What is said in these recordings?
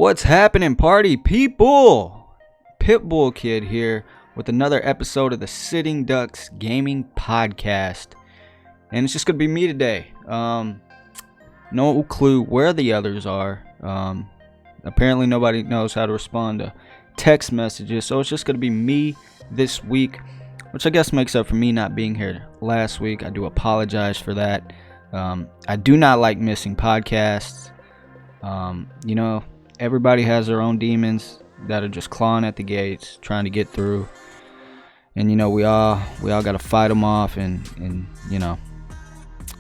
What's happening, party people? Pitbullkid here with another episode of the Sitting Ducks Gaming Podcast. And it's just going to be me today. No clue where the others are. Apparently nobody knows how to respond to text messages. So it's just going to be me this week, which I guess makes up for me not being here last week. I do apologize for that. I do not like missing podcasts. Everybody has their own demons that are just clawing at the gates, trying to get through. And we all got to fight them off. And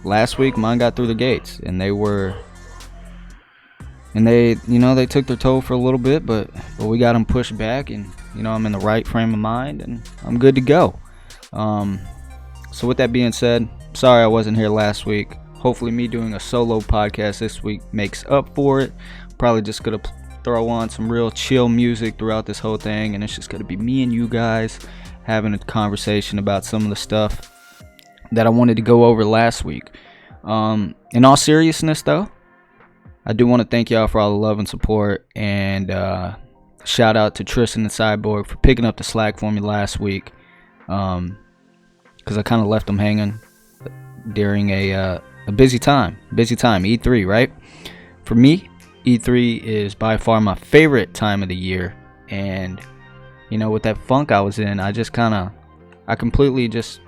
last week mine got through the gates, and they took their toll for a little bit, but we got them pushed back, and I'm in the right frame of mind, and I'm good to go. So with that being said, sorry I wasn't here last week. Hopefully me doing a solo podcast this week makes up for it. Probably just gonna throw on some real chill music throughout this whole thing, and it's just gonna be me and you guys having a conversation about some of the stuff that I wanted to go over last week. In all seriousness though, I do want to thank y'all for all the love and support, and shout out to Triston and Cyborg for picking up the slack for me last week, because I kind of left them hanging during a busy time, E3, right? For me, E3 is by far my favorite time of the year, and with that funk I was in, I completely just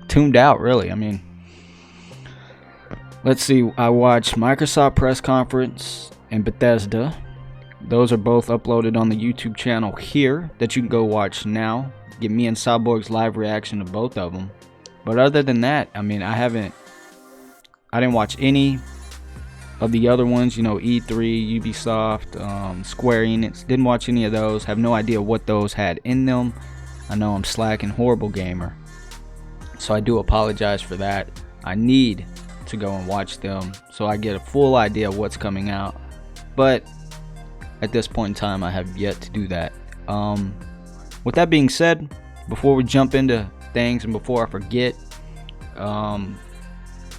tuned out, really. I mean, let's see, I watched Microsoft press conference and Bethesda. Those are both uploaded on the YouTube channel here that you can go watch now. Get me and Cyborg's live reaction to both of them. But other than that, I mean, I didn't watch any of the other ones, E3, Ubisoft, Square Enix. Didn't watch any of those. Have no idea what those had in them. I know I'm slacking, horrible gamer. So I do apologize for that. I need to go and watch them so I get a full idea of what's coming out. But at this point in time, I have yet to do that. With that being said, before we jump into things and before I forget,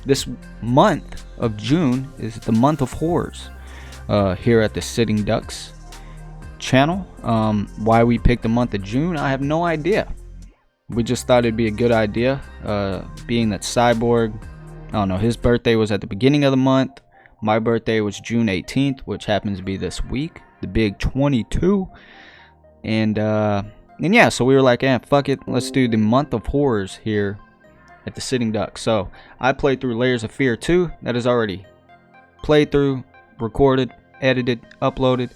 this month of June is the month of horrors here at the Sitting Ducks channel. Why we picked the month of June, I have no idea. We just thought it'd be a good idea, being that Cyborg, I don't know, his birthday was at the beginning of the month. My birthday was June 18th, which happens to be this week, the big 22. And yeah, so we were like, fuck it, let's do the month of horrors here at the Sitting Ducks. So I played through Layers of Fear 2. That is already played through, recorded, edited, uploaded.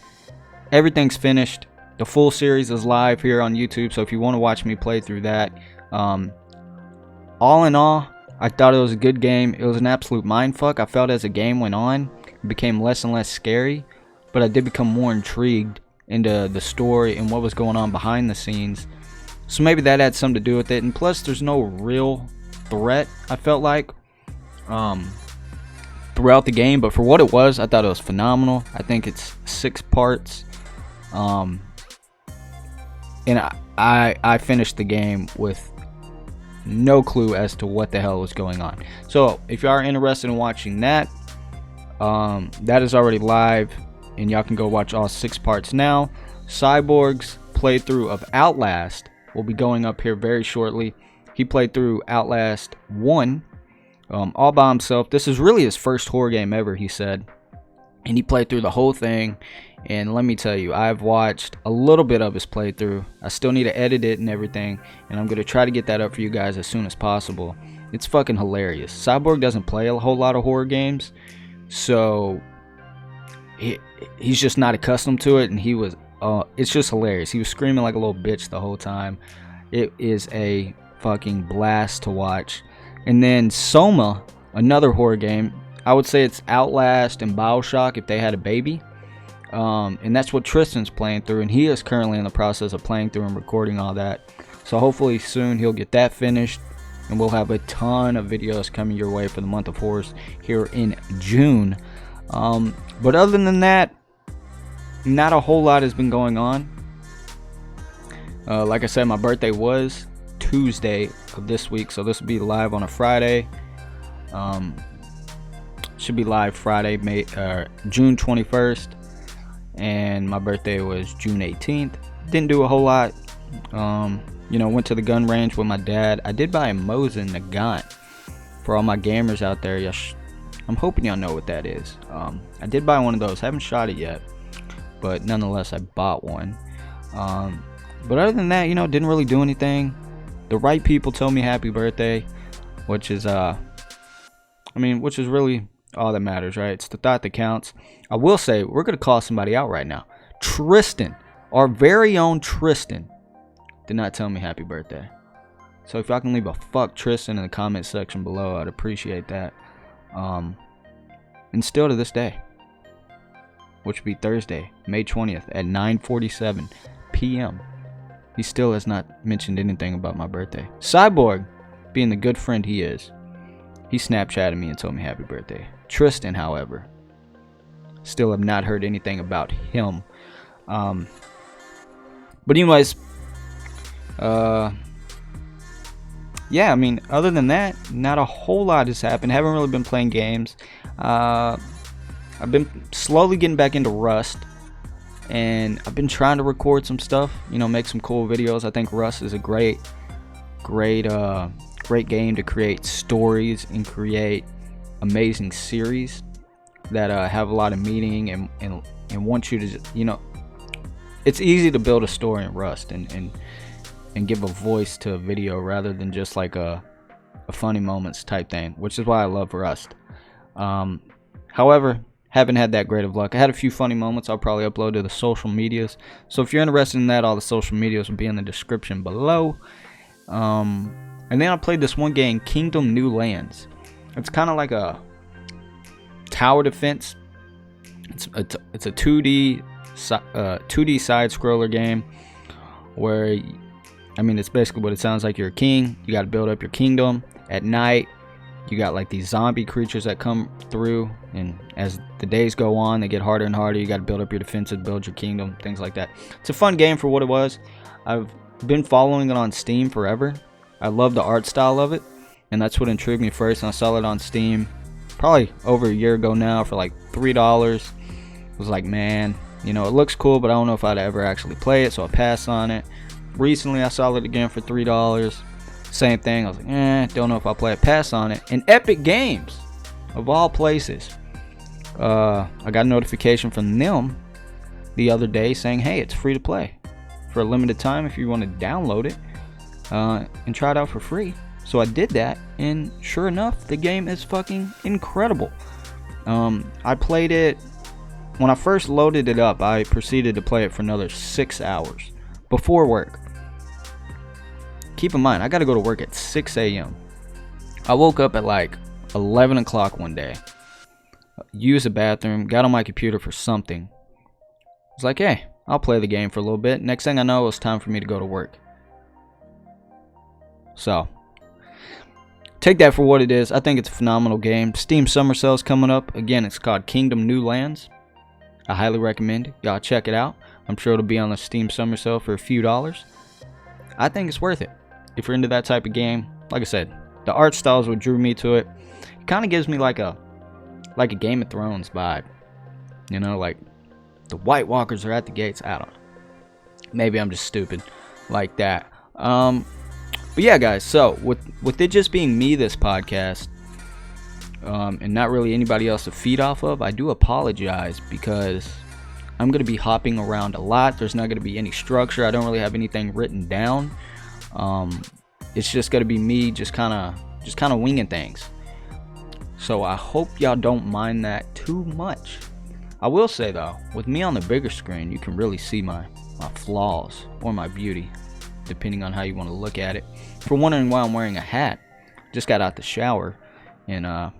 Everything's finished. The full series is live here on YouTube, so if you want to watch me play through that. All in all, I thought it was a good game. It was an absolute mindfuck. I felt as the game went on, it became less and less scary, but I did become more intrigued into the story and what was going on behind the scenes. So maybe that had something to do with it. And plus, there's no real threat, I felt like, throughout the game. But for what it was, I thought it was phenomenal. I think it's 6 parts. And I finished the game with no clue as to what the hell was going on. So if you are interested in watching that, that is already live, and y'all can go watch all 6 parts now. Cyborg's playthrough of Outlast will be going up here very shortly. He played through Outlast 1 all by himself. This is really his first horror game ever, he said. And he played through the whole thing. And let me tell you, I've watched a little bit of his playthrough. I still need to edit it and everything. And I'm going to try to get that up for you guys as soon as possible. It's fucking hilarious. Cyborg doesn't play a whole lot of horror games. So he's just not accustomed to it. And he was, it's just hilarious. He was screaming like a little bitch the whole time. It is a fucking blast to watch. And then Soma, another horror game. I would say it's Outlast and BioShock if they had a baby. And that's what Triston's playing through, and he is currently in the process of playing through and recording all that. So hopefully soon he'll get that finished, and we'll have a ton of videos coming your way for the month of horrors here in June. But other than that, not a whole lot has been going on. Like I said, my birthday was Tuesday of this week, so this will be live on a Friday. Should be live Friday, June 21st. and my birthday was June 18th. Didn't do a whole lot. Went to the gun range with my dad. I did buy a Mosin Nagant for all my gamers out there. I'm hoping y'all know what that is. I did buy one of those. Haven't shot it yet, but nonetheless, I bought one. But other than that, didn't really do anything. The right people told me happy birthday, which is really all that matters, right? It's the thought that counts. I will say, we're gonna call somebody out right now. Triston, our very own Triston, did not tell me happy birthday. So if y'all can leave a fuck Triston in the comment section below, I'd appreciate that. And still to this day, which would be Thursday, May 20th at 9:47 p.m. he still has not mentioned anything about my birthday. Cyborg, being the good friend he is, he Snapchatted me and told me happy birthday. Triston, however, still have not heard anything about him. But anyways, yeah, other than that, not a whole lot has happened. Haven't really been playing games. I've been slowly getting back into Rust, and I've been trying to record some stuff, make some cool videos. I think Rust is a great game to create stories and create amazing series that have a lot of meaning and want you to, it's easy to build a story in Rust and give a voice to a video rather than just like a funny moments type thing, which is why I love Rust. However, haven't had that great of luck. I had a few funny moments I'll probably upload to the social medias. So if you're interested in that, all the social medias will be in the description below. And then I played this one game, Kingdom New Lands. It's kind of like a tower defense. It's a 2D side scroller game where, it's basically what it sounds like. You're a king. You got to build up your kingdom. At night, you got like these zombie creatures that come through, and as the days go on, they get harder and harder. You got to build up your defenses, build your kingdom, things like that. It's a fun game for what it was. I've been following it on Steam forever. I love the art style of it, and that's what intrigued me first. And I saw it on Steam probably over a year ago now for like $3. I was like, man, it looks cool, but I don't know if I'd ever actually play it, so I passed on it. Recently, I saw it again for $3. Same thing. I was like, don't know if I'll play it. Pass on it. And Epic Games, of all places, I got a notification from them the other day saying, hey, it's free to play for a limited time if you want to download it and try it out for free. So I did that, and sure enough, the game is fucking incredible. I played it. When I first loaded it up, I proceeded to play it for another 6 hours before work. Keep in mind, I got to go to work at 6 a.m. I woke up at like 11 o'clock one day, used the bathroom, got on my computer for something. I was like, hey, I'll play the game for a little bit. Next thing I know, it was time for me to go to work. So, take that for what it is. I think it's a phenomenal game. Steam Summer Sale's coming up. Again, it's called Kingdom New Lands. I highly recommend it. Y'all check it out. I'm sure it'll be on the Steam Summer Sale for a few dollars. I think it's worth it. If you're into that type of game, like I said, the art style is what drew me to it. It kind of gives me like a Game of Thrones vibe. Like the White Walkers are at the gates. I don't know. Maybe I'm just stupid like that. But yeah, guys. So with it just being me, this podcast, and not really anybody else to feed off of, I do apologize because I'm gonna be hopping around a lot. There's not gonna be any structure. I don't really have anything written down. It's just gonna be me just kind of winging things. So I hope y'all don't mind that too much. I will say though, with me on the bigger screen, you can really see my flaws or my beauty, depending on how you want to look at it. If you're wondering why I'm wearing a hat, just got out the shower, and I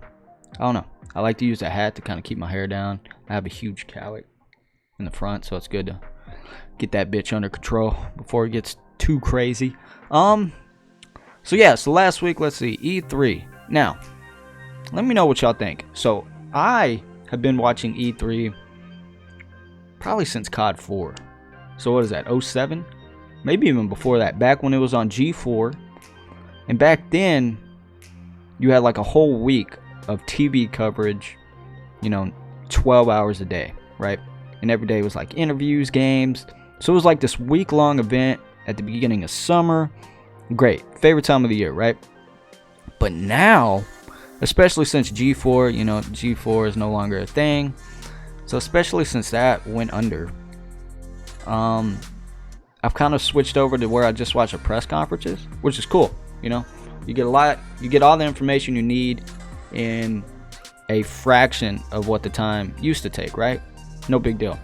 don't know. I like to use a hat to kind of keep my hair down. I have a huge cowlick in the front, so it's good to get that bitch under control before it gets too crazy. So yeah, so last week, let's see, E3. Now, let me know what y'all think. So I have been watching E3 probably since COD 4. So what is that, 07? Maybe even before that, back when it was on G4. And back then, you had like a whole week of TV coverage, 12 hours a day, right? and every day was like interviews, games. So it was like this week-long event at the beginning of summer. Great. Favorite time of the year, right? But now, especially since G4, you know, G4 is no longer a thing. So especially since that went under, I've kind of switched over to where I just watch the press conferences, which is cool. You know, you get all the information you need in a fraction of what the time used to take, right? No big deal.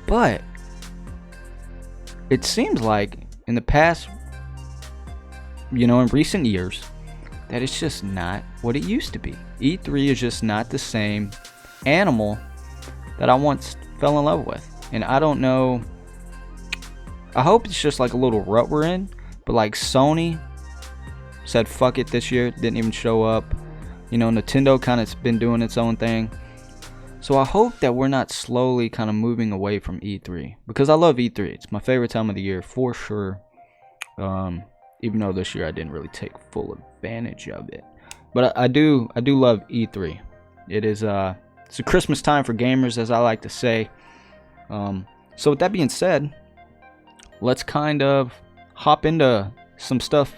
But it seems like in the past, you know, in recent years, that it's just not what it used to be. E3 is just not the same animal that I once fell in love with. And I don't know, I hope it's just like a little rut we're in, but like Sony said fuck it this year, didn't even show up. You know, Nintendo kind of been doing its own thing. So I hope that we're not slowly kind of moving away from E3, because I love E3. It's my favorite time of the year for sure. Even though this year I didn't really take full advantage of it, but I do love E3. It is it's a Christmas time for gamers, as I like to say. So with that being said, let's kind of hop into some stuff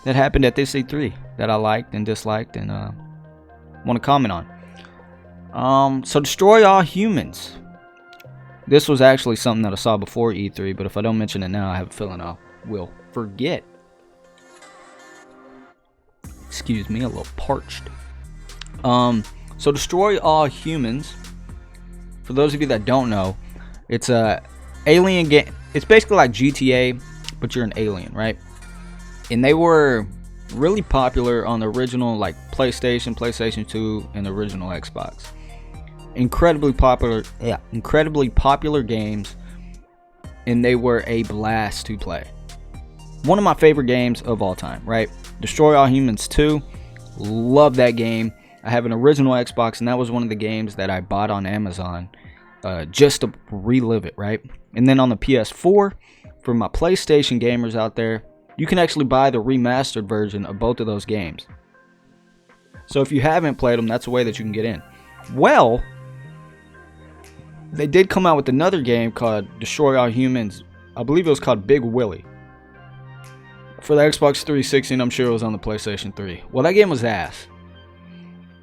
that happened at this E3 that I liked and disliked and want to comment on. So Destroy All Humans. This was actually something that I saw before E3, but if I don't mention it now, I have a feeling I will forget. Excuse me, a little parched. So Destroy All Humans, for those of you that don't know, it's a alien game. It's basically like GTA, but you're an alien, right? And they were really popular on the original like PlayStation 2, and the original Xbox. Incredibly popular games, and they were a blast to play. One of my favorite games of all time, right? Destroy All Humans 2, love that game. I have an original Xbox, and that was one of the games that I bought on Amazon just to relive it, right? And then on the PS4, for my PlayStation gamers out there, you can actually buy the remastered version of both of those games. So if you haven't played them, that's a way that you can get in. Well, they did come out with another game called Destroy All Humans. I believe it was called Big Willie. For the Xbox 360, and I'm sure it was on the PlayStation 3. Well, that game was ass.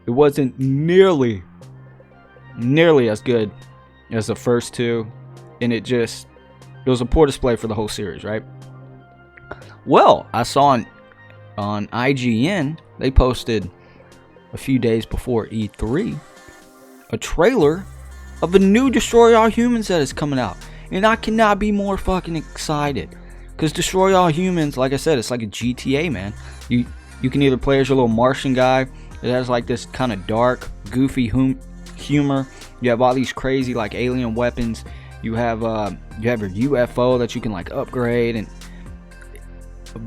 It wasn't nearly as good as the first two, and it was a poor display for the whole series, right? Well, I saw on IGN, they posted a few days before E3 a trailer of a new Destroy All Humans that is coming out, and I cannot be more fucking excited. Because Destroy All Humans, like I said, it's like a GTA, man. You can either play as your little Martian guy. It has like this kind of dark, goofy humor. You have all these crazy like alien weapons. You have your UFO that you can like upgrade, and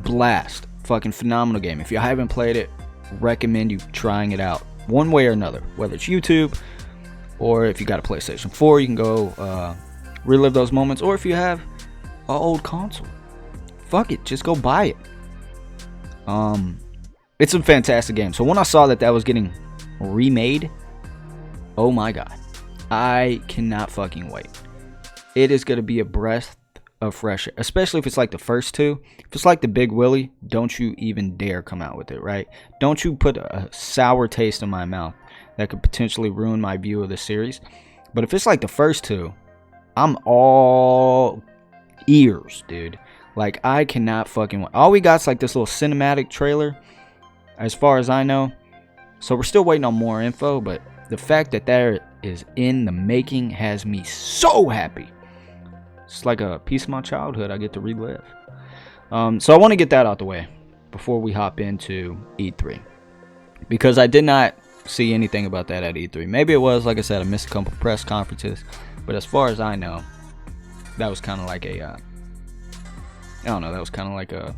blast. Fucking phenomenal game. If you haven't played it, recommend you trying it out one way or another. Whether it's YouTube, or if you got a PlayStation 4, you can go relive those moments. Or if you have an old console, fuck it, just go buy it. It's a fantastic game. So when I saw that was getting remade, oh my god, I cannot fucking wait. It is going to be a breath of fresh air, especially if it's like the first two. If it's like the Big Willie, don't you even dare come out with it, right? Don't you put a sour taste in my mouth that could potentially ruin my view of the series. But if it's like the first two, I'm all ears, dude. Like, I cannot fucking wait. All we got's like this little cinematic trailer, as far as I know. So we're still waiting on more info, but the fact that that is in the making has me so happy. It's like a piece of my childhood I get to relive. So I want to get that out the way before we hop into E3, because I did not see anything about that at E3. Maybe it was, like I said, I missed a couple press conferences, but as far as I know, that was kind of like a I don't know, that was kind of like a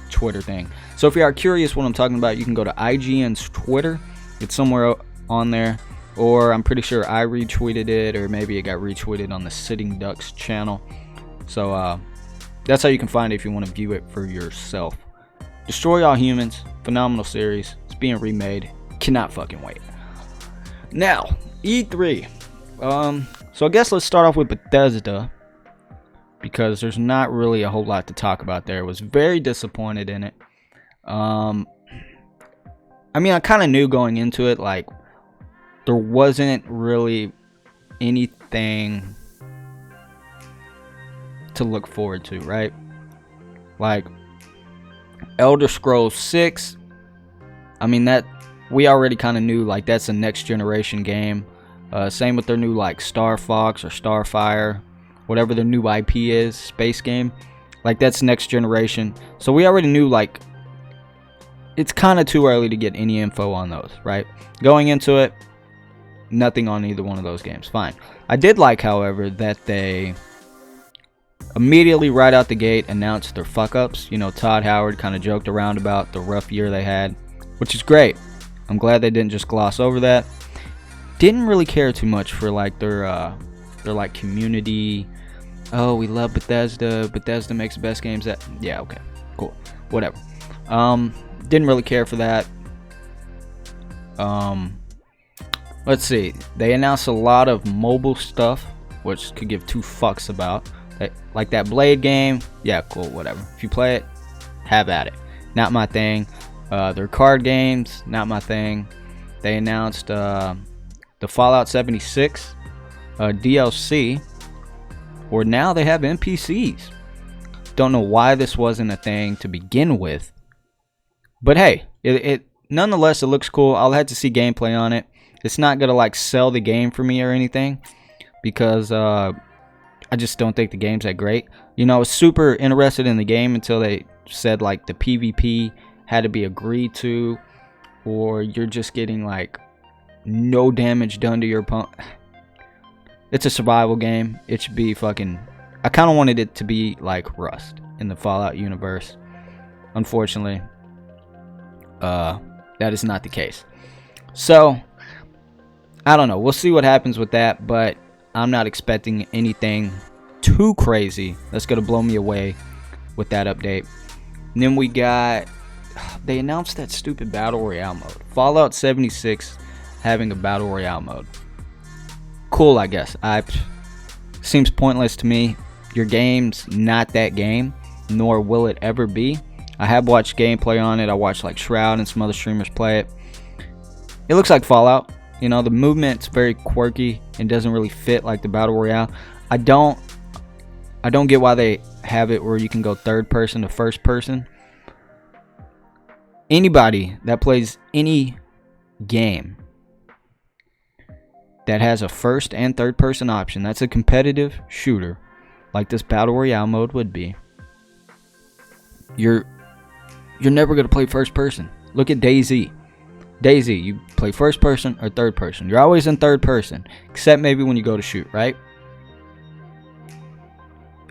Twitter thing. So if you are curious what I'm talking about, you can go to IGN's Twitter. It's somewhere on there, or I'm pretty sure I retweeted it, or maybe it got retweeted on the Sitting Ducks channel. So that's how you can find it if you want to view it for yourself. Destroy All Humans, phenomenal series. It's being remade. Cannot fucking wait. Now, E3. So I guess let's start off with Bethesda, because there's not really a whole lot to talk about there. I was very disappointed in it. I mean, I kind of knew going into it, like, there wasn't really anything to look forward to, right? Like, Elder Scrolls 6, I mean, that we already kind of knew, like, that's a next generation game. Same with their new, like, Star Fox or Starfire, whatever their new IP is, space game. Like, that's next generation. So we already knew, like, it's kind of too early to get any info on those, right? Going into it, nothing on either one of those games. Fine. I did like, however, that they immediately right out the gate announced their fuck-ups. You know, Todd Howard kind of joked around about the rough year they had, which is great. I'm glad they didn't just gloss over that. Didn't really care too much for, like, their like community. Oh, we love Bethesda. Bethesda makes the best games. That, yeah, okay, cool, whatever. Didn't really care for that. Let's see. They announced a lot of mobile stuff, which could give two fucks about. Like that Blade game. Yeah, cool, whatever. If you play it, have at it. Not my thing. Their card games, not my thing. They announced the Fallout 76 DLC, where now they have NPCs. Don't know why this wasn't a thing to begin with, but hey, it nonetheless, it looks cool. I'll have to see gameplay on it. It's not gonna, like, sell the game for me or anything, because I just don't think the game's that great. You know, I was super interested in the game until they said, like, the PvP had to be agreed to, or you're just getting, like, no damage done to your opponent. It's a survival game. It should be fucking... I kind of wanted it to be like Rust in the Fallout universe. Unfortunately, that is not the case. So, I don't know. We'll see what happens with that, but I'm not expecting anything too crazy that's going to blow me away with that update. And then we got... They announced that stupid Battle Royale mode. Fallout 76 having a Battle Royale mode. Cool, I guess. Seems pointless to me. Your game's not that game, nor will it ever be. I have watched gameplay on it. I watched, like, Shroud and some other streamers play it. It looks like Fallout. You know, the movement's very quirky and doesn't really fit like the Battle Royale. I don't get why they have it where you can go third person to first person. Anybody that plays any game that has a first and third person option, that's a competitive shooter like this Battle Royale mode would be, you're never going to play first person. Look at DayZ. DayZ, you play first person or third person. You're always in third person, except maybe when you go to shoot, right?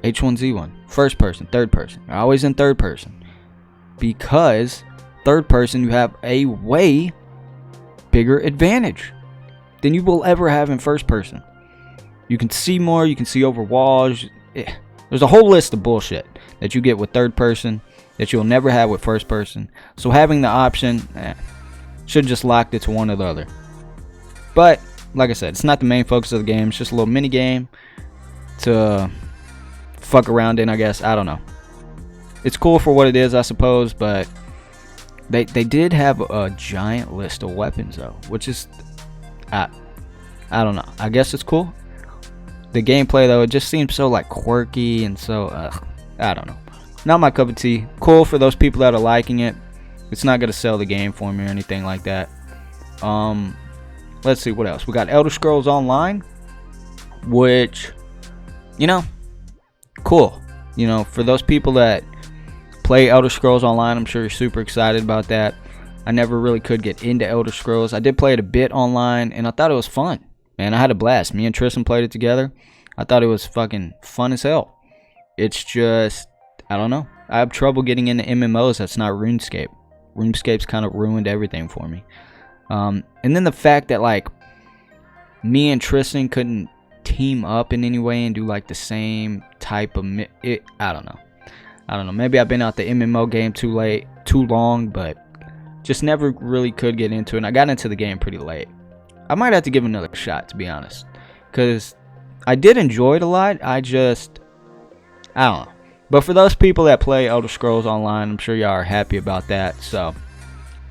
H1Z1, first person, third person. You're always in third person, because third person, you have a way bigger advantage than you will ever have in first person. You can see more, you can see over walls. There's a whole list of bullshit that you get with third person that you'll never have with first person. So having the option, should just locked it to one or the other. But like I said, it's not the main focus of the game. It's just a little mini game to fuck around in, I guess. I don't know. It's cool for what it is, I suppose, but they did have a giant list of weapons though, which is I don't know. I guess it's cool. The gameplay though, it just seems so, like, quirky and so I don't know. Not my cup of tea. Cool for those people that are liking it. It's not gonna sell the game for me or anything like that. Let's see what else. We got Elder Scrolls Online, which, you know, cool. You know, for those people that play Elder Scrolls Online, I'm sure you're super excited about that. I never really could get into Elder Scrolls. I did play it a bit online, and I thought it was fun. Man, I had a blast. Me and Triston played it together. I thought it was fucking fun as hell. It's just, I don't know. I have trouble getting into MMOs that's not RuneScape. RuneScape's kind of ruined everything for me. And then the fact that, like, me and Triston couldn't team up in any way and do, like, the same type of... I don't know. Maybe I've been out the MMO game too long, but just never really could get into it. And I got into the game pretty late. I might have to give it another shot, to be honest, because I did enjoy it a lot. I don't know. But for those people that play Elder Scrolls Online, I'm sure y'all are happy about that. So,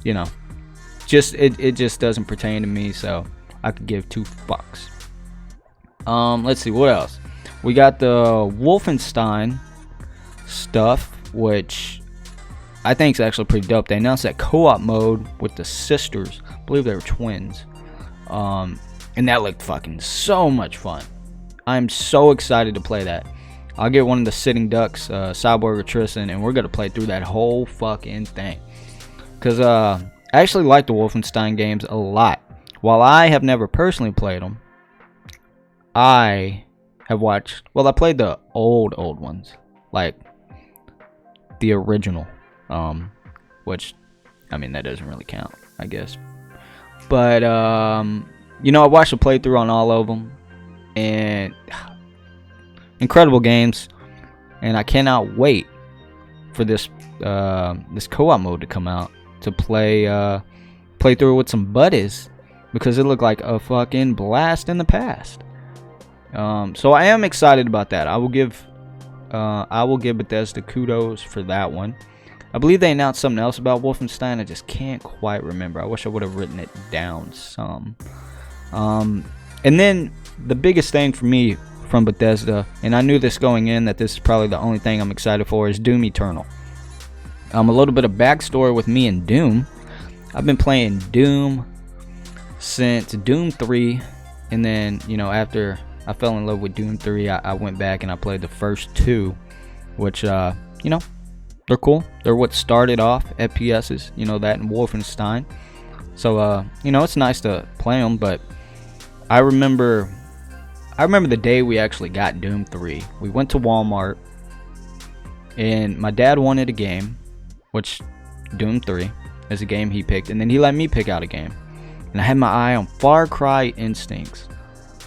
you know, it just doesn't pertain to me. So I could give 2 fucks. Let's see what else. We got the Wolfenstein stuff, which I think is actually pretty dope. They announced that co-op mode with the sisters. I believe they were twins. And that looked fucking so much fun. I'm so excited to play that. I'll get one of the sitting ducks, Cyborg or Triston, and we're going to play through that whole fucking thing. Because I actually like the Wolfenstein games a lot. While I have never personally played them, I have watched... Well, I played the old ones. Like, the original. Which, I mean, that doesn't really count, I guess. But, you know, I watched a playthrough on all of them. And incredible games, and I cannot wait for this co-op mode to come out to play through with some buddies, because it looked like a fucking blast in the past. So I am excited about that. I will give Bethesda kudos for that one. I believe they announced something else about Wolfenstein. I just can't quite remember. I wish I would have written it down some. And then the biggest thing for me from Bethesda, and I knew this going in, that this is probably the only thing I'm excited for, is Doom Eternal. A little bit of backstory with me and Doom. I've been playing Doom since Doom 3, and then, you know, after I fell in love with Doom 3, I went back and I played the first 2, which, you know, they're cool. They're what started off FPSs, you know, that and Wolfenstein. So, you know, it's nice to play them, but I remember the day we actually got Doom 3. We went to Walmart, and my dad wanted a game, which Doom 3 is a game he picked, and then he let me pick out a game. And I had my eye on Far Cry Instincts,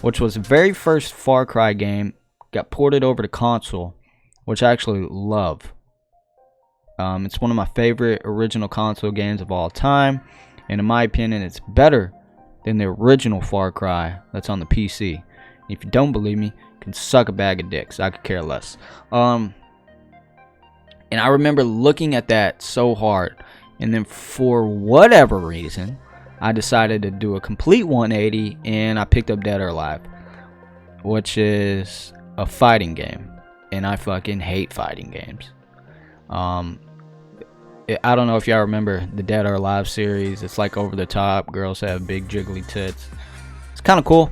which was the very first Far Cry game, got ported over to console, which I actually love. It's one of my favorite original console games of all time, and in my opinion, it's better than the original Far Cry that's on the PC. If you don't believe me, you can suck a bag of dicks. I could care less. And I remember looking at that so hard, and then for whatever reason, I decided to do a complete 180, and I picked up Dead or Alive, which is a fighting game, and I fucking hate fighting games. I don't know if y'all remember the Dead or Alive series. It's like over the top. Girls have big jiggly tits. It's kind of cool.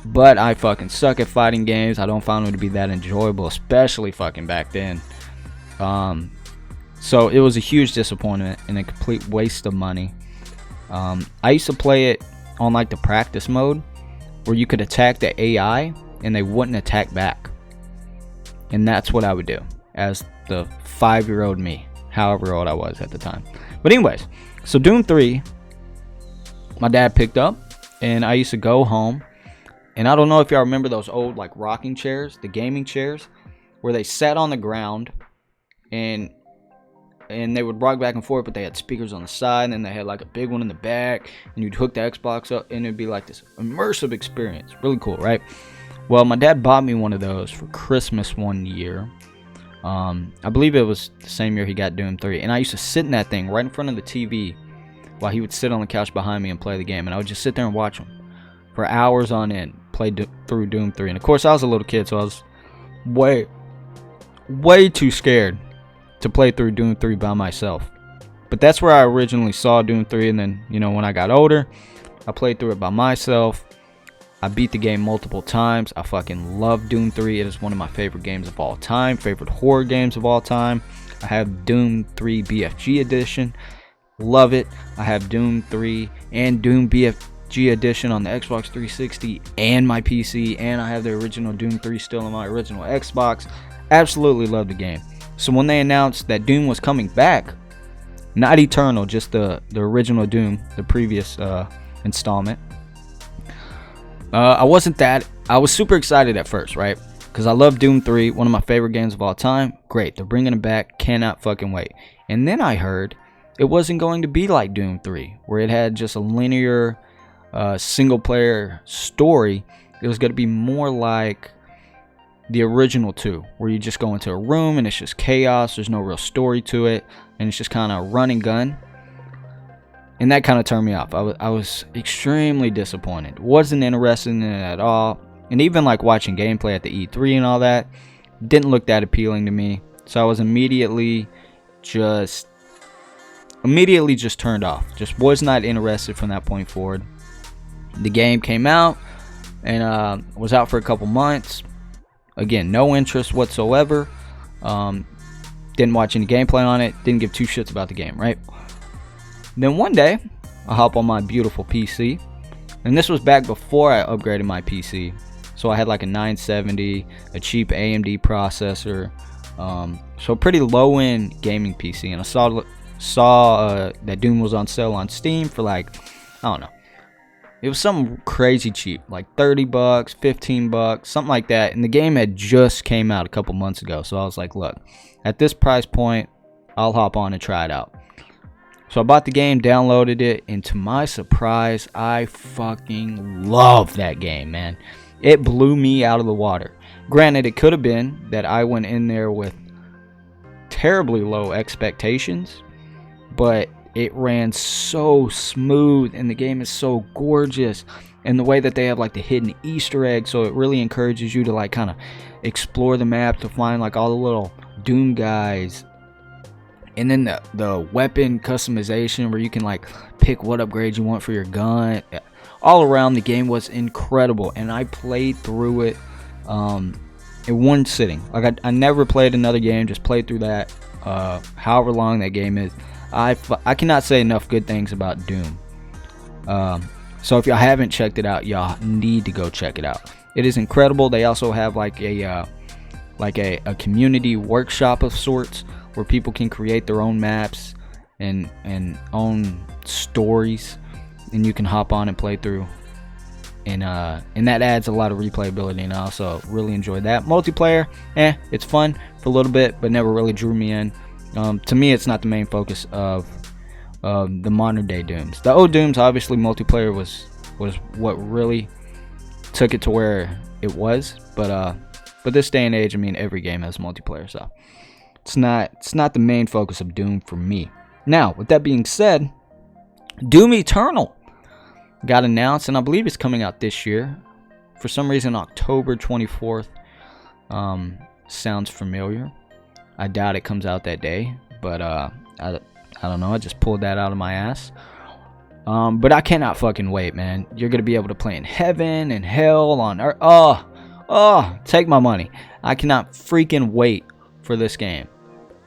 But I fucking suck at fighting games. I don't find them to be that enjoyable, especially fucking back then. So it was a huge disappointment and a complete waste of money. I used to play it on like the practice mode, where you could attack the AI and they wouldn't attack back. And that's what I would do as the 5-year-old me, however old I was at the time. But anyways, so Doom 3, my dad picked up, and I used to go home, and I don't know if y'all remember those old like rocking chairs, the gaming chairs, where they sat on the ground, and they would rock back and forth, but they had speakers on the side, and then they had like a big one in the back, and you'd hook the Xbox up, and it'd be like this immersive experience. Really cool, right? Well, my dad bought me one of those for Christmas one year. I believe it was the same year he got Doom 3, and I used to sit in that thing right in front of the TV while he would sit on the couch behind me and play the game, and I would just sit there and watch him for hours on end, play through Doom 3. And of course, I was a little kid, so I was way too scared to play through Doom 3 by myself. But that's where I originally saw Doom 3, and then, you know, when I got older, I played through it by myself. I beat the game multiple times. I fucking love Doom 3. It is one of my favorite games of all time, favorite horror games of all time. I have Doom 3 BFG Edition. Love it. I have Doom 3 and Doom BFG Edition on the Xbox 360 and my PC, and I have the original Doom 3 still on my original Xbox. Absolutely love the game. So when they announced that Doom was coming back, not Eternal, just the original Doom, the previous installment, I was super excited at first, right? Because I love Doom 3, one of my favorite games of all time. Great, they're bringing it back, cannot fucking wait. And then I heard it wasn't going to be like Doom 3, where it had just a linear single player story. It was going to be more like the original 2, where you just go into a room and it's just chaos. There's no real story to it, and it's just kind of run and gun. And that kind of turned me off. I was extremely disappointed. Wasn't interested in it at all. And even like watching gameplay at the E3 and all that, didn't look that appealing to me. So I was immediately just turned off. Just was not interested from that point forward. The game came out and was out for a couple months. Again, no interest whatsoever. Didn't watch any gameplay on it. Didn't give two shits about the game, right? Then one day, I hop on my beautiful PC. And this was back before I upgraded my PC. So I had like a 970, a cheap AMD processor. So pretty low-end gaming PC. And I saw that Doom was on sale on Steam for like, I don't know. It was something crazy cheap, like 30 bucks, 15 bucks, something like that. And the game had just came out a couple months ago. So I was like, look, at this price point, I'll hop on and try it out. So I bought the game, downloaded it, and to my surprise, I fucking love that game, man. It blew me out of the water. Granted, it could have been that I went in there with terribly low expectations, but it ran so smooth, and the game is so gorgeous, and the way that they have like the hidden Easter eggs, so it really encourages you to like kind of explore the map to find like all the little Doom guys. And then the weapon customization, where you can like pick what upgrade you want for your gun. All around, the game was incredible, and I played through it in one sitting. Like I never played another game, just played through that. However long that game is. I cannot say enough good things about Doom. So if y'all haven't checked it out, y'all need to go check it out. It is incredible. They also have like a community workshop of sorts, where people can create their own maps and own stories, and you can hop on and play through. And that adds a lot of replayability, and I also really enjoyed that. Multiplayer, it's fun for a little bit, but never really drew me in. To me, it's not the main focus of the modern day Dooms. The old Dooms, obviously, multiplayer was what really took it to where it was. But this day and age, I mean, every game has multiplayer, so it's not the main focus of Doom for me. Now, with that being said, Doom Eternal got announced, and I believe it's coming out this year. For some reason, October 24th sounds familiar. I doubt it comes out that day, but I don't know. I just pulled that out of my ass. But I cannot fucking wait, man. You're gonna be able to play in heaven and hell on earth. Oh, take my money. I cannot freaking wait for this game.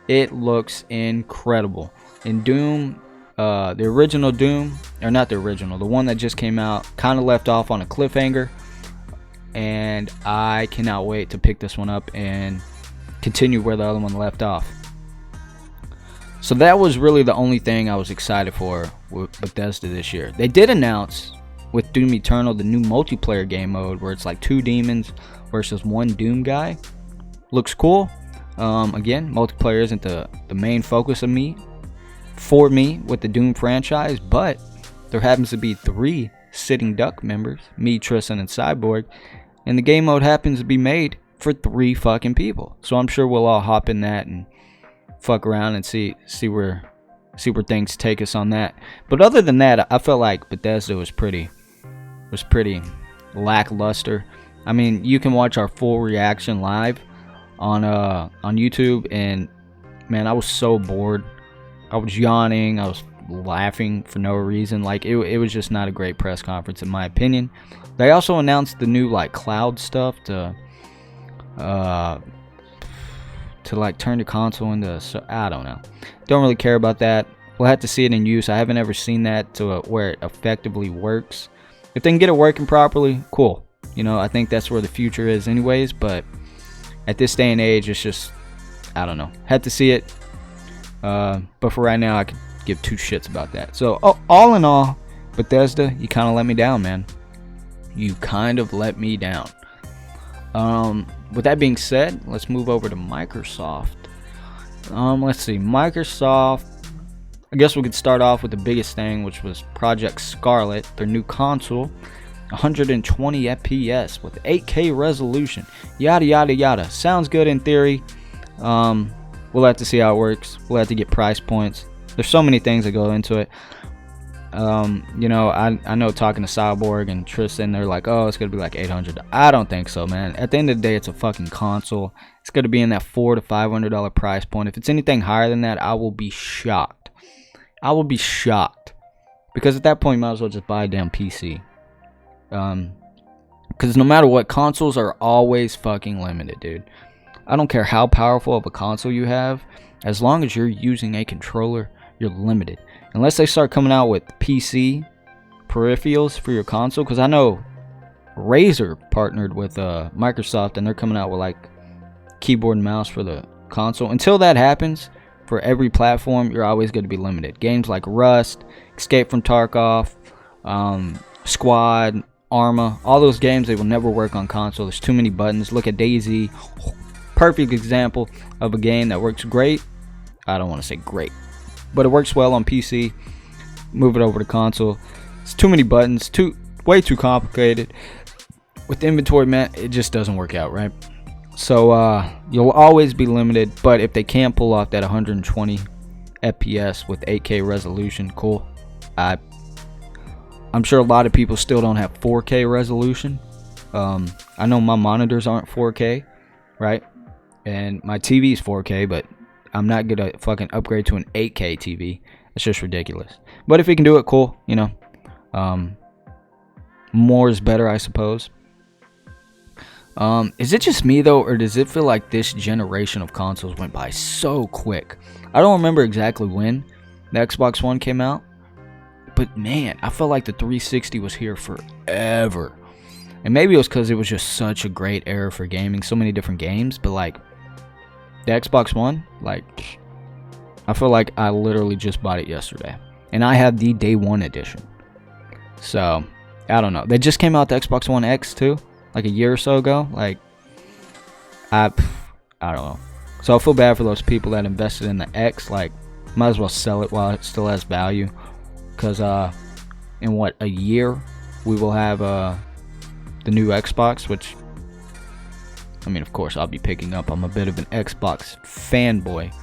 It looks incredible. In Doom, the original Doom, or not the original, the one that just came out, kind of left off on a cliffhanger, and I cannot wait to pick this one up and continue where the other one left off. So that was really the only thing I was excited for with Bethesda this year. They did announce with Doom Eternal the new multiplayer game mode, where it's like 2 demons versus 1 Doom guy. Looks cool. Again, multiplayer isn't the main focus of for me with the Doom franchise, but there happens to be 3 Sitting Duck members, me, Triston, and Cyborg, and the game mode happens to be made for 3 fucking people. So I'm sure we'll all hop in that and fuck around and see where things take us on that. But other than that, I felt like Bethesda was pretty lackluster. I mean, you can watch our full reaction live on YouTube, and man, I was so bored. I was yawning. I was laughing for no reason. Like it was just not a great press conference in my opinion. They also announced the new like cloud stuff to like turn the console into, so I don't know. Don't really care about that. We'll have to see it in use. I haven't ever seen that to where it effectively works. If they can get it working properly, cool. You know, I think that's where the future is anyways, but at this day and age, it's just, I don't know. Had to see it. But for right now, I could give 2 shits about that. So, all in all, Bethesda, you kind of let me down, man. You kind of let me down. With that being said, let's move over to Microsoft. Let's see. Microsoft, I guess we could start off with the biggest thing, which was Project Scarlet, their new console. 120 FPS with 8K resolution. Yada yada yada. Sounds good in theory. We'll have to see how it works. We'll have to get price points. There's so many things that go into it. You know, I know talking to Cyborg and Triston, they're like, oh, it's gonna be like 800. I don't think so, man. At the end of the day, it's a fucking console. It's gonna be in that $400 to $500 price point. If it's anything higher than that, I will be shocked. I will be shocked, because at that point, you might as well just buy a damn PC. Because no matter what, consoles are always fucking limited, dude. I don't care how powerful of a console you have, as long as you're using a controller, you're limited. Unless they start coming out with PC peripherals for your console, because I know Razer partnered with Microsoft, and they're coming out with like keyboard and mouse for the console. Until that happens, for every platform, you're always going to be limited. Games like Rust, Escape from Tarkov, Squad, Arma, all those games, they will never work on console. There's too many buttons. Look at DayZ. Perfect example of a game that works great. I don't want to say great, but it works well on PC. Move it over to console. It's too many buttons, way too complicated. With inventory, man, it just doesn't work out, right? So you'll always be limited, but if they can't pull off that 120 FPS with 8K resolution, cool. I'm sure a lot of people still don't have 4K resolution. I know my monitors aren't 4K, right? And my TV is 4K, but I'm not gonna fucking upgrade to an 8K TV. It's just ridiculous. But if you can do it, cool. You know, more is better, I suppose. Is it just me though, or does it feel like this generation of consoles went by so quick? I don't remember exactly when the Xbox One came out, but man, I felt like the 360 was here forever. And maybe it was because it was just such a great era for gaming, so many different games. But like the Xbox One, like I feel like I literally just bought it yesterday, and I have the day one edition. So I don't know. They just came out the Xbox One X too, like a year or so ago. Like I don't know. So I feel bad for those people that invested in the X. Like, might as well sell it while it still has value, because in what, a year we will have the new Xbox, which, I mean, of course I'll be picking up. I'm a bit of an Xbox fanboy,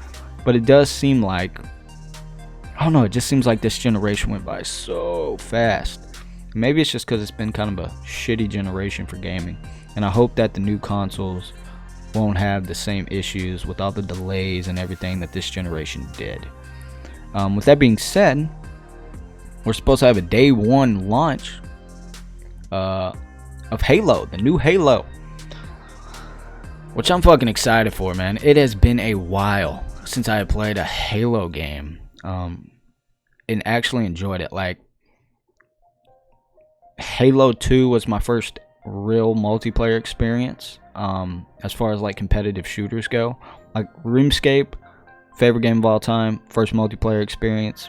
but it does seem like, I don't know, it just seems like this generation went by so fast. Maybe it's just because it's been kind of a shitty generation for gaming, and I hope that the new consoles won't have the same issues with all the delays and everything that this generation did. With that being said, we're supposed to have a day one launch of Halo, the new Halo, which I'm fucking excited for, man. It has been a while since I have played a Halo game and actually enjoyed it. Like, Halo 2 was my first real multiplayer experience as far as like competitive shooters go. Like RuneScape, favorite game of all time, first multiplayer experience.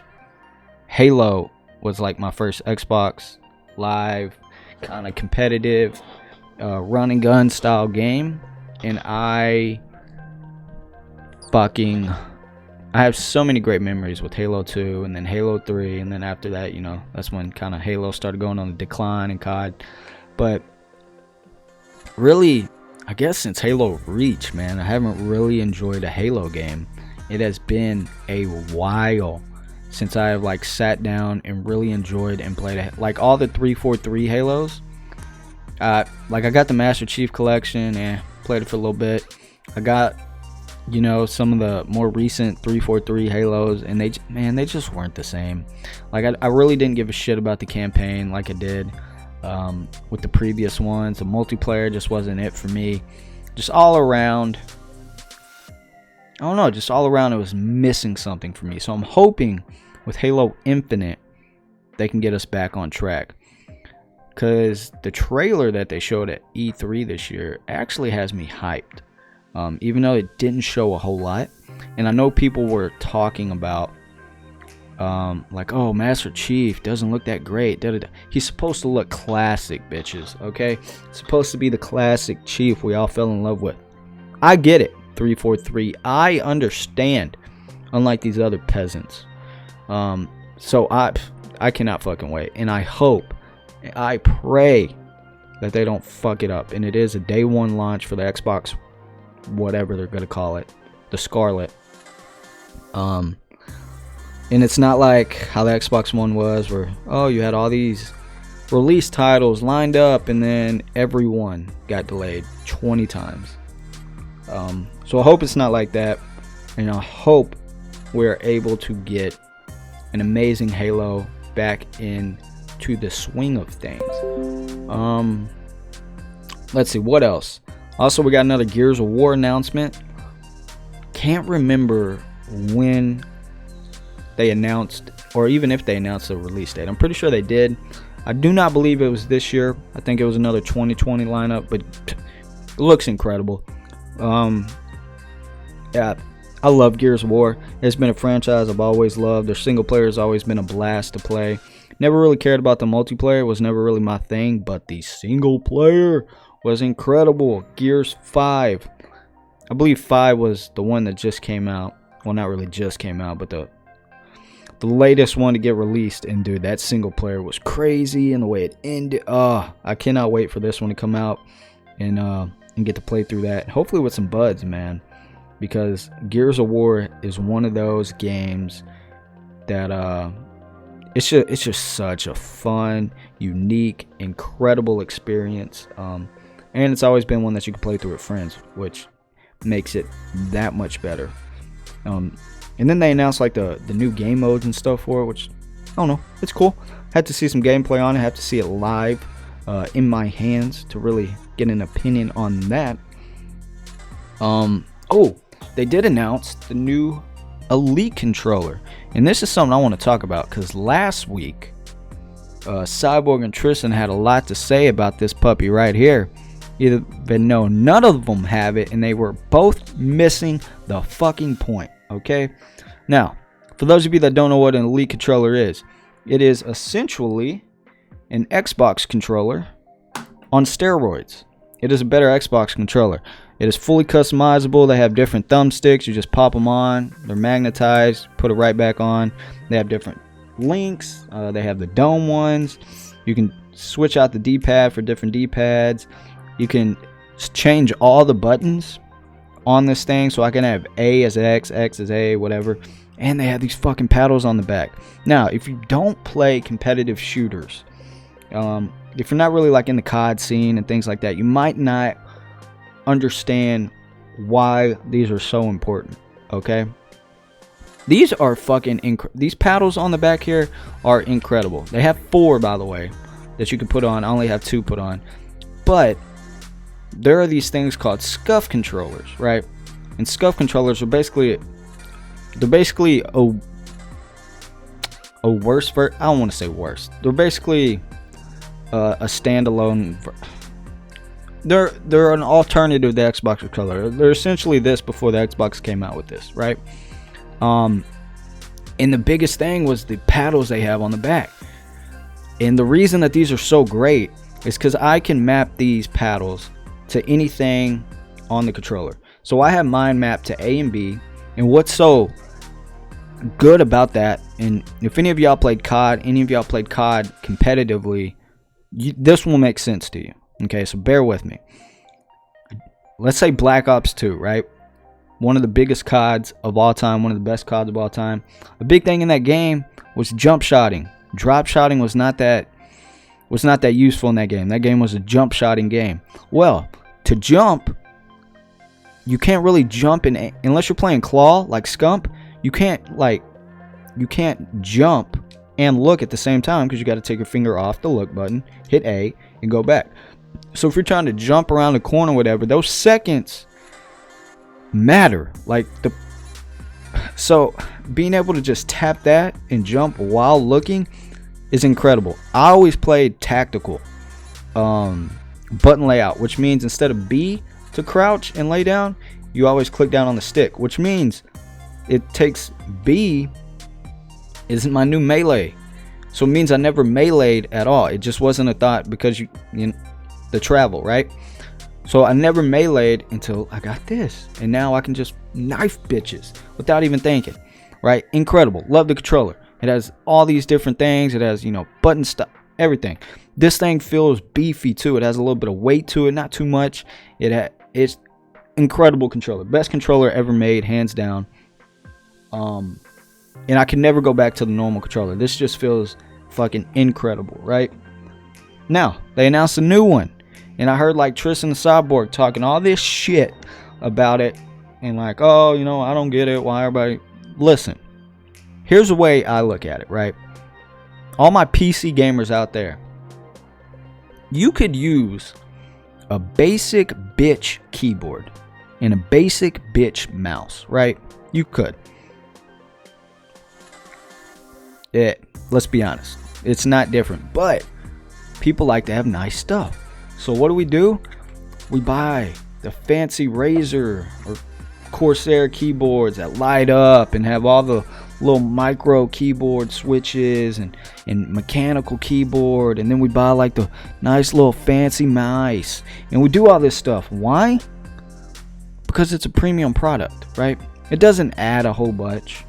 Halo was like my first Xbox Live kind of competitive run and gun style game, and I have so many great memories with Halo 2 and then Halo 3, and then after that, you know, that's when kind of Halo started going on the decline and COD. But really, I guess since Halo Reach, man, I haven't really enjoyed a Halo game. It has been a while since I have like sat down and really enjoyed and played like all the 343 Halos. Like I got the Master Chief Collection and played it for a little bit. I got, you know, some of the more recent 343 Halos, and they just weren't the same. Like I really didn't give a shit about the campaign like I did with the previous ones. The multiplayer just wasn't it for me. Just all around, I don't know, just all around it was missing something for me. So I'm hoping with Halo Infinite they can get us back on track, because the trailer that they showed at E3 this year actually has me hyped. Even though it didn't show a whole lot, and I know people were talking about like, oh, Master Chief doesn't look that great. He's supposed to look classic, bitches. Okay, it's supposed to be the classic Chief we all fell in love with. I get it, 343. I understand. Unlike these other peasants. So I cannot fucking wait, and I hope I pray that they don't fuck it up. And it is a day one launch for the Xbox, whatever they're going to call it, the Scarlet. And it's not like how the Xbox One was, where, oh, you had all these release titles lined up and then every one got delayed 20 times. So I hope it's not like that, and I hope we're able to get an amazing Halo back into the swing of things. Let's see what else. Also, we got another Gears of War announcement. Can't remember when they announced, or even if they announced a release date. I'm pretty sure they did. I do not believe it was this year. I think it was another 2020 lineup, but it looks incredible. Yeah, I love Gears of War. It's been a franchise I've always loved. Their single player has always been a blast to play. Never really cared about the multiplayer. It was never really my thing, but the single player was incredible. Gears 5. I believe 5 was the one that just came out. Well, not really just came out, but the latest one to get released. And dude, that single player was crazy, and the way it ended. I cannot wait for this one to come out and get to play through that. Hopefully with some buds, man. Because Gears of War is one of those games that it's just such a fun, unique, incredible experience. And it's always been one that you can play through with friends, which makes it that much better. And then they announced like the new game modes and stuff for it, which I don't know, it's cool. Had to see some gameplay on it, have to see it live in my hands to really get an opinion on that. Oh, they did announce the new Elite controller, and this is something I want to talk about because last week Cyborg and Triston had a lot to say about this puppy right here. Even though none of them have it, and they were both missing the fucking point. Okay, now for those of you that don't know what an Elite controller is, it is essentially an Xbox controller on steroids. It is a better Xbox controller. It is fully customizable. They have different thumbsticks. You just pop them on. They're magnetized. Put it right back on. They have different links. They have the dome ones. You can switch out the D-pad for different D-pads. You can change all the buttons on this thing. So I can have A as X, X as A, whatever. And they have these fucking paddles on the back. Now, if you don't play competitive shooters, if you're not really like in the COD scene and things like that, you might not understand why these are so important. Okay, these are fucking these paddles on the back here are incredible. They have 4, by the way, that you can put on. I only have 2 put on, but there are these things called scuff controllers, right? And scuff controllers are basically a worse I don't want to say worse. They're basically a standalone. They're an alternative to the Xbox controller. They're essentially this before the Xbox came out with this, right? And the biggest thing was the paddles they have on the back. And the reason that these are so great is because I can map these paddles to anything on the controller. So I have mine mapped to A and B. And what's so good about that, and if any of y'all played COD, competitively, this will make sense to you. Okay, so bear with me. Let's say Black Ops 2, right? One of the biggest CODs of all time, one of the best CODs of all time. A big thing in that game was jump shotting. Drop shotting was not that useful in that game. That game was a jump shotting game. Well, to jump, you can't really jump unless you're playing claw like Scump. You can't jump and look at the same time because you got to take your finger off the look button, hit A, and go back. So if you're trying to jump around the corner or whatever, those seconds matter. So being able to just tap that and jump while looking is incredible. I always played tactical button layout, which means instead of B to crouch and lay down, you always click down on the stick, which means it takes B isn't my new melee. So it means I never meleeed at all. It just wasn't a thought because the travel, right? So I never meleeed until I got this. And now I can just knife bitches without even thinking, right? Incredible. Love the controller. It has all these different things. It has, button stuff. everything. This thing feels beefy too. It has a little bit of weight to it, not too much. It's incredible controller, best controller ever made, hands down. And I can never go back to the normal controller. This just feels fucking incredible, right? Now they announced a new one, and I heard like Triston the Cyborg talking all this shit about it, and like, oh, you know, I don't get it. Why everybody? Listen, here's the way I look at it, right? All my PC gamers out there, you could use a basic bitch keyboard and a basic bitch mouse, right? You could. Let's be honest, it's not different, but people like to have nice stuff. So what do? We buy the fancy Razer or Corsair keyboards that light up and have all the little micro keyboard switches and mechanical keyboard, and then we buy like the nice little fancy mice, and we do all this stuff. Why? Because it's a premium product, right? It doesn't add a whole bunch,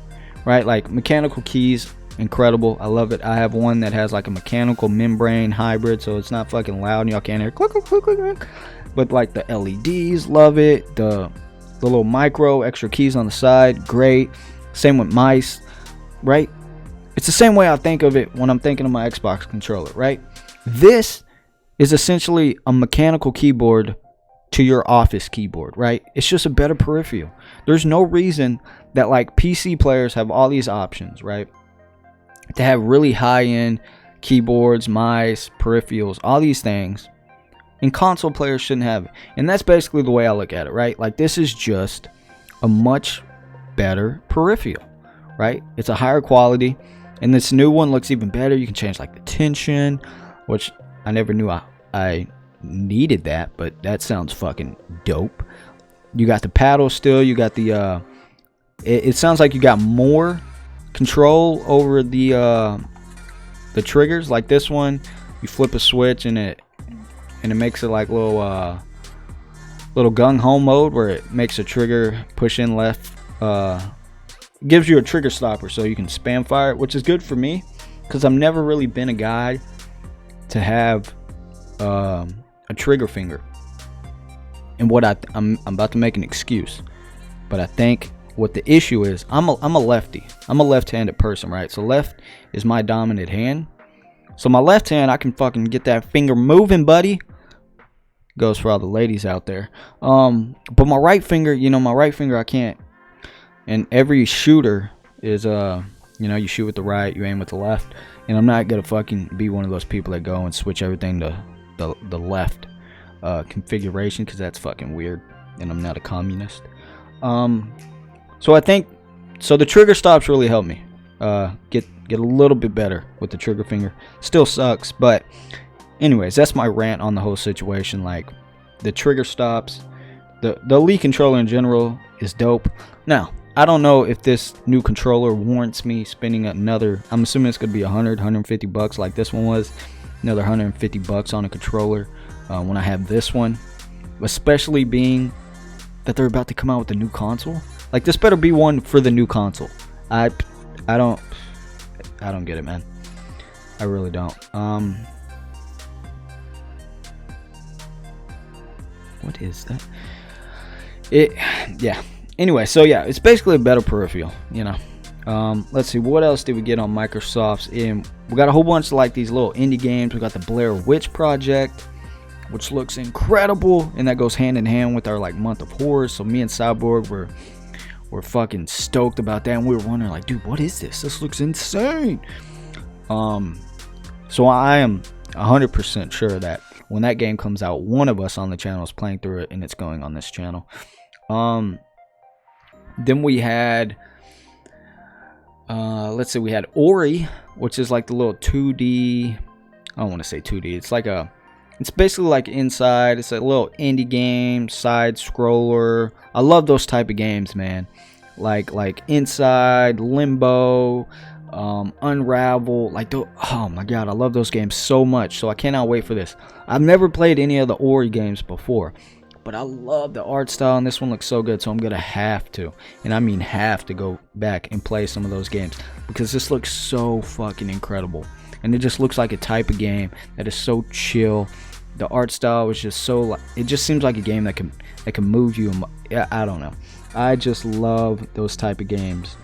right? Like mechanical keys, incredible. I love it. I have one that has like a mechanical membrane hybrid, so it's not fucking loud and y'all can't hear click click click click click. But like the LEDs, love it. The little micro extra keys on the side, great. Same with mice, right? It's the same way I think of it when I'm thinking of my Xbox controller, right? This is essentially a mechanical keyboard to your office keyboard, right? It's just a better peripheral. There's no reason that like PC players have all these options, right? To have really high-end keyboards, mice, peripherals, all these things, and console players shouldn't have it. And that's basically the way I look at it, right? Like this is just a much better peripheral, right? It's a higher quality, and this new one looks even better. You can change like the tension, which I never knew I needed that, but that sounds fucking dope. You got the paddle still. You got the it sounds like you got more control over the triggers. Like this one, you flip a switch and it makes it like little gung-ho mode, where it makes a trigger push in left, gives you a trigger stopper so you can spam fire it, which is good for me because I've never really been a guy to have a trigger finger. And what I'm about to make an excuse, but I think what the issue is, I'm a lefty. I'm a left-handed person, right? So left is my dominant hand. So my left hand, I can fucking get that finger moving, buddy. Goes for all the ladies out there. But my right finger, I can't. And every shooter is you shoot with the right, you aim with the left. And I'm not gonna fucking be one of those people that go and switch everything to the left configuration, because that's fucking weird. And I'm not a communist. So I think the trigger stops really help me get a little bit better with the trigger finger. Still sucks, but anyways, that's my rant on the whole situation. Like the trigger stops, the Elite controller in general is dope. Now I don't know if this new controller warrants me spending another, I'm assuming it's gonna be $150 like this one was, another $150 on a controller when I have this one, especially being that they're about to come out with a new console. Like this better be one for the new console. I don't get it, man. I really don't. What is that? Yeah. Anyway, so yeah, it's basically a better peripheral, Let's see, what else did we get on Microsoft's? We got a whole bunch of like these little indie games. We got the Blair Witch Project, which looks incredible, and that goes hand in hand with our like month of horror. So me and Cyborg were fucking stoked about that, and we were wondering like, dude, what is this? This looks insane. So I am 100% sure that when that game comes out, one of us on the channel is playing through it, and it's going on this channel. Then we had let's see, we had Ori, which is like the little 2D, I don't want to say 2D, it's basically like Inside. It's a little indie game, side scroller. I love those type of games, man. Like Inside, Limbo, Unravel. Oh my god, I love those games so much. So I cannot wait for this. I've never played any of the Ori games before, but I love the art style, and this one looks so good. So I'm gonna have to, and I mean have to, go back and play some of those games because this looks so fucking incredible. and it just looks like a type of game that is so chill. The art style is just so, it just seems like a game that can move you. I don't know, I just love those type of games.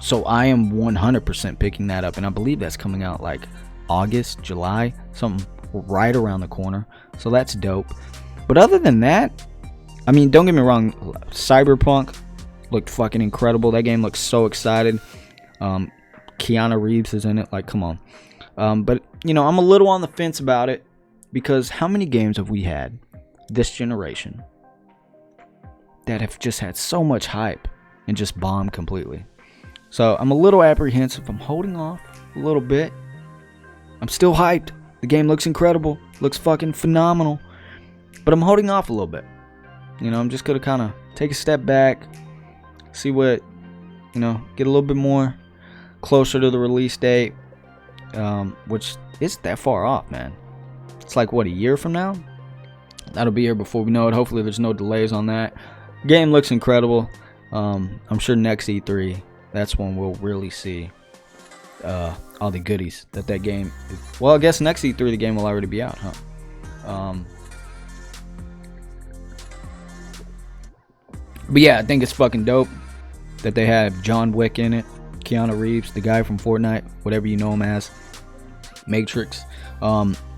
So I am 100% picking that up, and I believe that's coming out like August, July, something right around the corner. So that's dope. But other than that, I mean, don't get me wrong, Cyberpunk looked fucking incredible. That game looks so excited. Keanu Reeves is in it, like, come on. But you know, I'm a little on the fence about it, because how many games have we had this generation that have just had so much hype and just bombed completely? So I'm a little apprehensive. I'm holding off a little bit. I'm still hyped. The game looks incredible, looks fucking phenomenal, but I'm holding off a little bit. You know, I'm just gonna kind of take a step back, see what, you know, get a little bit more closer to the release date, which isn't that far off, man. It's like, what, a year from now? That'll be here before we know it. Hopefully there's no delays on that. Game looks incredible. I'm sure next E3, that's when we'll really see all the goodies that game is. Well, I guess next E3 the game will already be out, huh? But yeah, I think it's fucking dope that they have John Wick in it, Keanu Reeves, the guy from Fortnite, whatever you know him as, Matrix.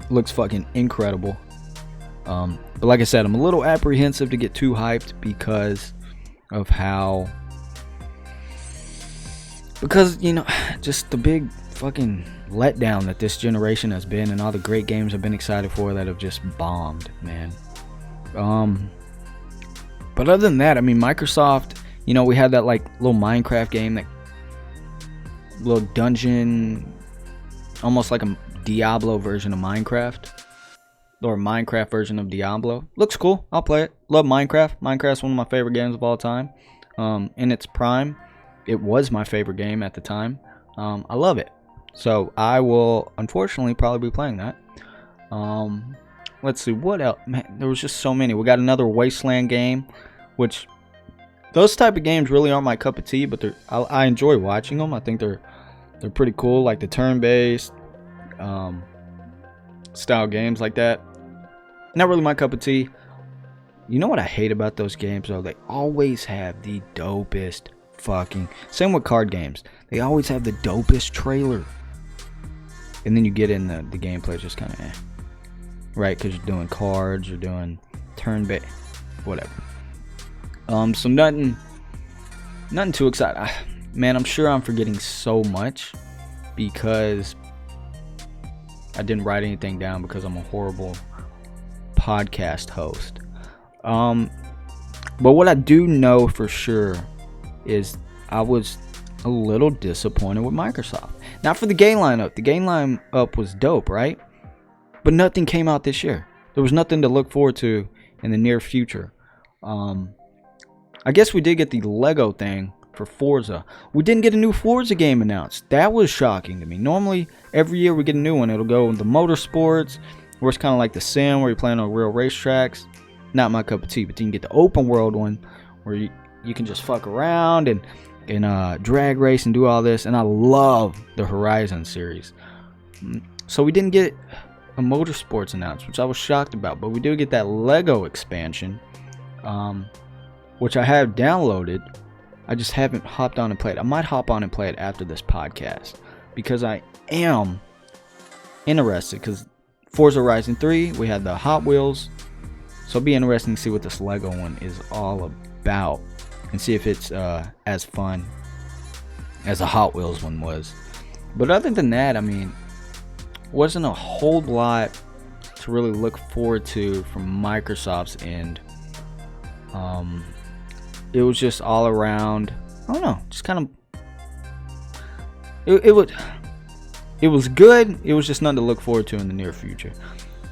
Looks fucking incredible. But like I said, I'm a little apprehensive to get too hyped because of how, you know, just the big fucking letdown that this generation has been, and all the great games I've been excited for that have just bombed, man. But other than that, I mean, Microsoft, you know, we had that like little Minecraft game, that little dungeon, almost like a Diablo version of Minecraft, or a Minecraft version of Diablo. Looks cool. I'll play it. Love Minecraft. Minecraft's one of my favorite games of all time. In its prime, it was my favorite game at the time. I love it. So I will, unfortunately, probably be playing that. Let's see, what else? Man, there was just so many. We got another Wasteland game, which those type of games really aren't my cup of tea, but I enjoy watching them. I think they're pretty cool, like the turn-based style games like that. Not really my cup of tea. You know what I hate about those games, though? They always have the dopest fucking, same with card games, they always have the dopest trailer, and then you get in the gameplay just kind of right, because you're doing cards, you're doing turn-based, whatever. So nothing too exciting. Man, I'm sure I'm forgetting so much because I didn't write anything down, because I'm a horrible podcast host. But what I do know for sure is I was a little disappointed with Microsoft. Not for the game lineup. The game lineup was dope, right? But nothing came out this year. There was nothing to look forward to in the near future. I guess we did get the Lego thing for Forza. We didn't get a new Forza game announced. That was shocking to me. Normally, every year we get a new one. It'll go in the motorsports, where it's kind of like the sim, where you're playing on real racetracks. Not my cup of tea. But you can get the open world one, where you can just fuck around and drag race and do all this. And I love the Horizon series. So we didn't get a motorsports announced, which I was shocked about. But we do get that Lego expansion, which I have downloaded. I just haven't hopped on and played. I might hop on and play it after this podcast, because I am interested. Because Forza Horizon 3, we had the Hot Wheels, so it'll be interesting to see what this Lego one is all about, and see if it's as fun as the Hot Wheels one was. But other than that, I mean, wasn't a whole lot to really look forward to from Microsoft's end. It was just all around, I don't know, just kind of, it was good. It was just nothing to look forward to in the near future.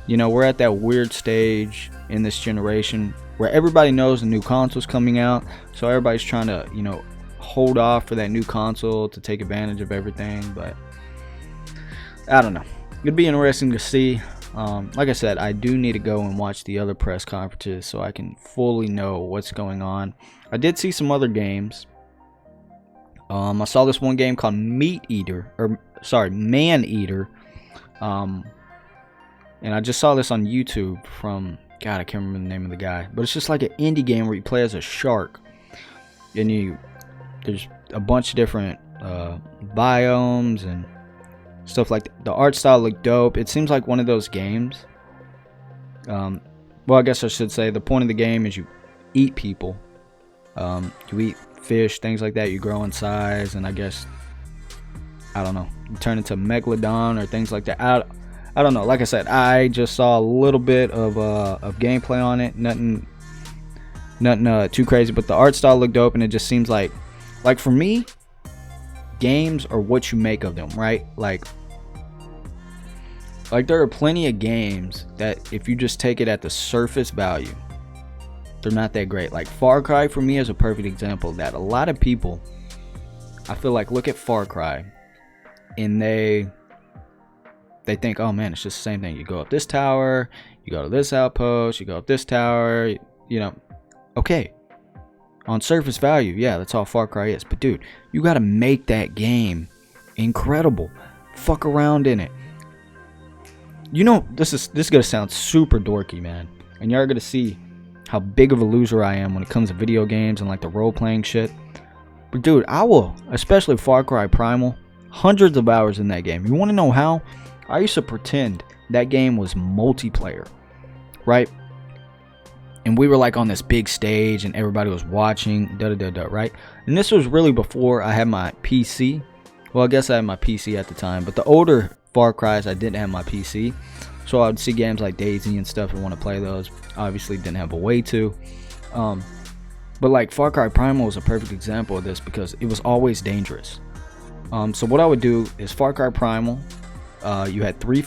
You know, we're at that weird stage in this generation where everybody knows the new console's coming out, so everybody's trying to, you know, hold off for that new console to take advantage of everything. But I don't know, it'd be interesting to see. Like I said, I do need to go and watch the other press conferences so I can fully know what's going on. I did see some other games I saw this one game called Man Eater. And I just saw this on YouTube from, God, I can't remember the name of the guy. But it's just like an indie game where you play as a shark. And there's a bunch of different biomes and stuff like that. The art style looked dope. It seems like one of those games. Well, I guess I should say the point of the game is you eat people. You eat fish, things like that. You grow in size, and I guess, I don't know, you turn into megalodon or things like that. I don't know. Like I said, I just saw a little bit of gameplay on it. Nothing too crazy, but the art style looked dope, and it just seems like for me, games are what you make of them, right? Like there are plenty of games that if you just take it at the surface value, they're not that great. Like Far Cry for me is a perfect example of that. A lot of people, I feel like, look at Far Cry and they think, oh man, it's just the same thing. You go up this tower, you go to this outpost, you go up this tower, you know. Okay, on surface value, yeah, that's all Far Cry is. But dude, you gotta make that game incredible. Fuck around in it. You know, this is gonna sound super dorky, man, and you're gonna see how big of a loser I am when it comes to video games and like the role-playing shit. But dude, I will, especially Far Cry Primal, hundreds of hours in that game. You want to know how? I used to pretend that game was multiplayer, right? And we were like on this big stage and everybody was watching, right? And this was really before I had my PC. Well, I guess I had my PC at the time, but the older Far Cry's I didn't have my PC. So I would see games like Daisy and stuff and want to play those. Obviously didn't have a way to. But like Far Cry Primal was a perfect example of this because it was always dangerous. So what I would do is Far Cry Primal, you had three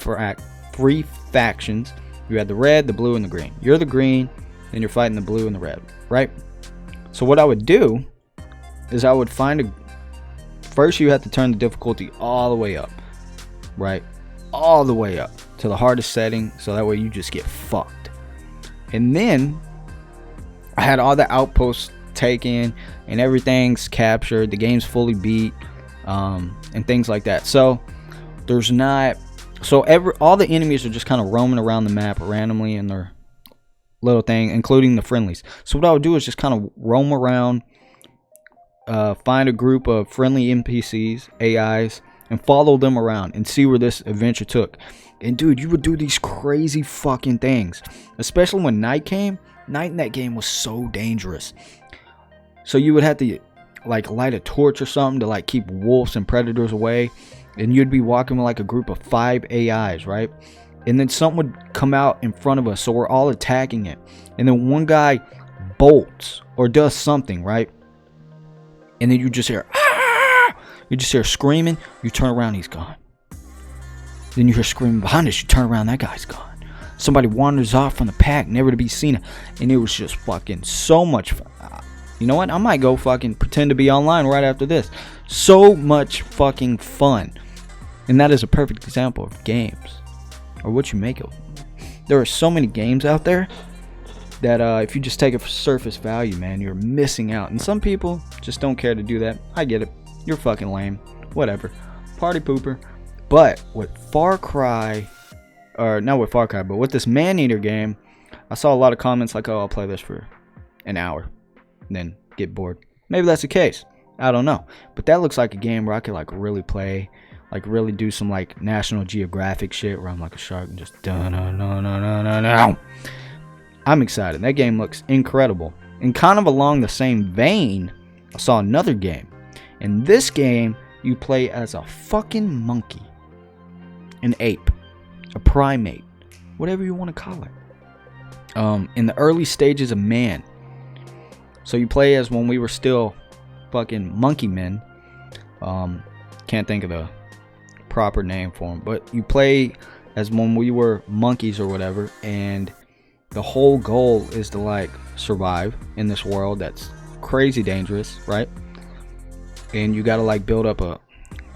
factions. You had the red, the blue, and the green. You're the green, and you're fighting the blue and the red, right? So what I would do is I would first you have to turn the difficulty all the way up, right? All the way up to the hardest setting, so that way you just get fucked. And then I had all the outposts taken and everything's captured, the game's fully beat, and things like that. So there's not, all the enemies are just kind of roaming around the map randomly in their little thing, including the friendlies. So what I would do is just kind of roam around, find a group of friendly NPCs, AIs, and follow them around and see where this adventure took. And dude, you would do these crazy fucking things, especially when night came. Night in that game was so dangerous. So you would have to like light a torch or something to like keep wolves and predators away, and you'd be walking with like a group of 5 AIs, right? And then something would come out in front of us, so we're all attacking it, and then one guy bolts or does something, right? And then you just hear you just hear screaming, you turn around, he's gone. Then you hear screaming behind us, you turn around, that guy's gone. Somebody wanders off from the pack, never to be seen. And it was just fucking so much fun. You know what? I might go fucking pretend to be online right after this. So much fucking fun. And that is a perfect example of games, or what you make of them. There are so many games out there that if you just take it for surface value, man, you're missing out. And some people just don't care to do that. I get it. You're fucking lame. Whatever. Party pooper. But with Far Cry, or not with Far Cry, but with this Man Eater game, I saw a lot of comments like, oh, I'll play this for an hour and then get bored. Maybe that's the case. I don't know. But that looks like a game where I could like really play, like really do some like National Geographic shit where I'm like a shark and just I'm excited. That game looks incredible. And kind of along the same vein, I saw another game. In this game, you play as a fucking monkey, an ape, a primate, whatever you want to call it. In the early stages of man. So you play as when we were still fucking monkey men. Can't think of the proper name for them, but you play as when we were monkeys or whatever, and the whole goal is to like survive in this world that's crazy dangerous, right? And you gotta like build up I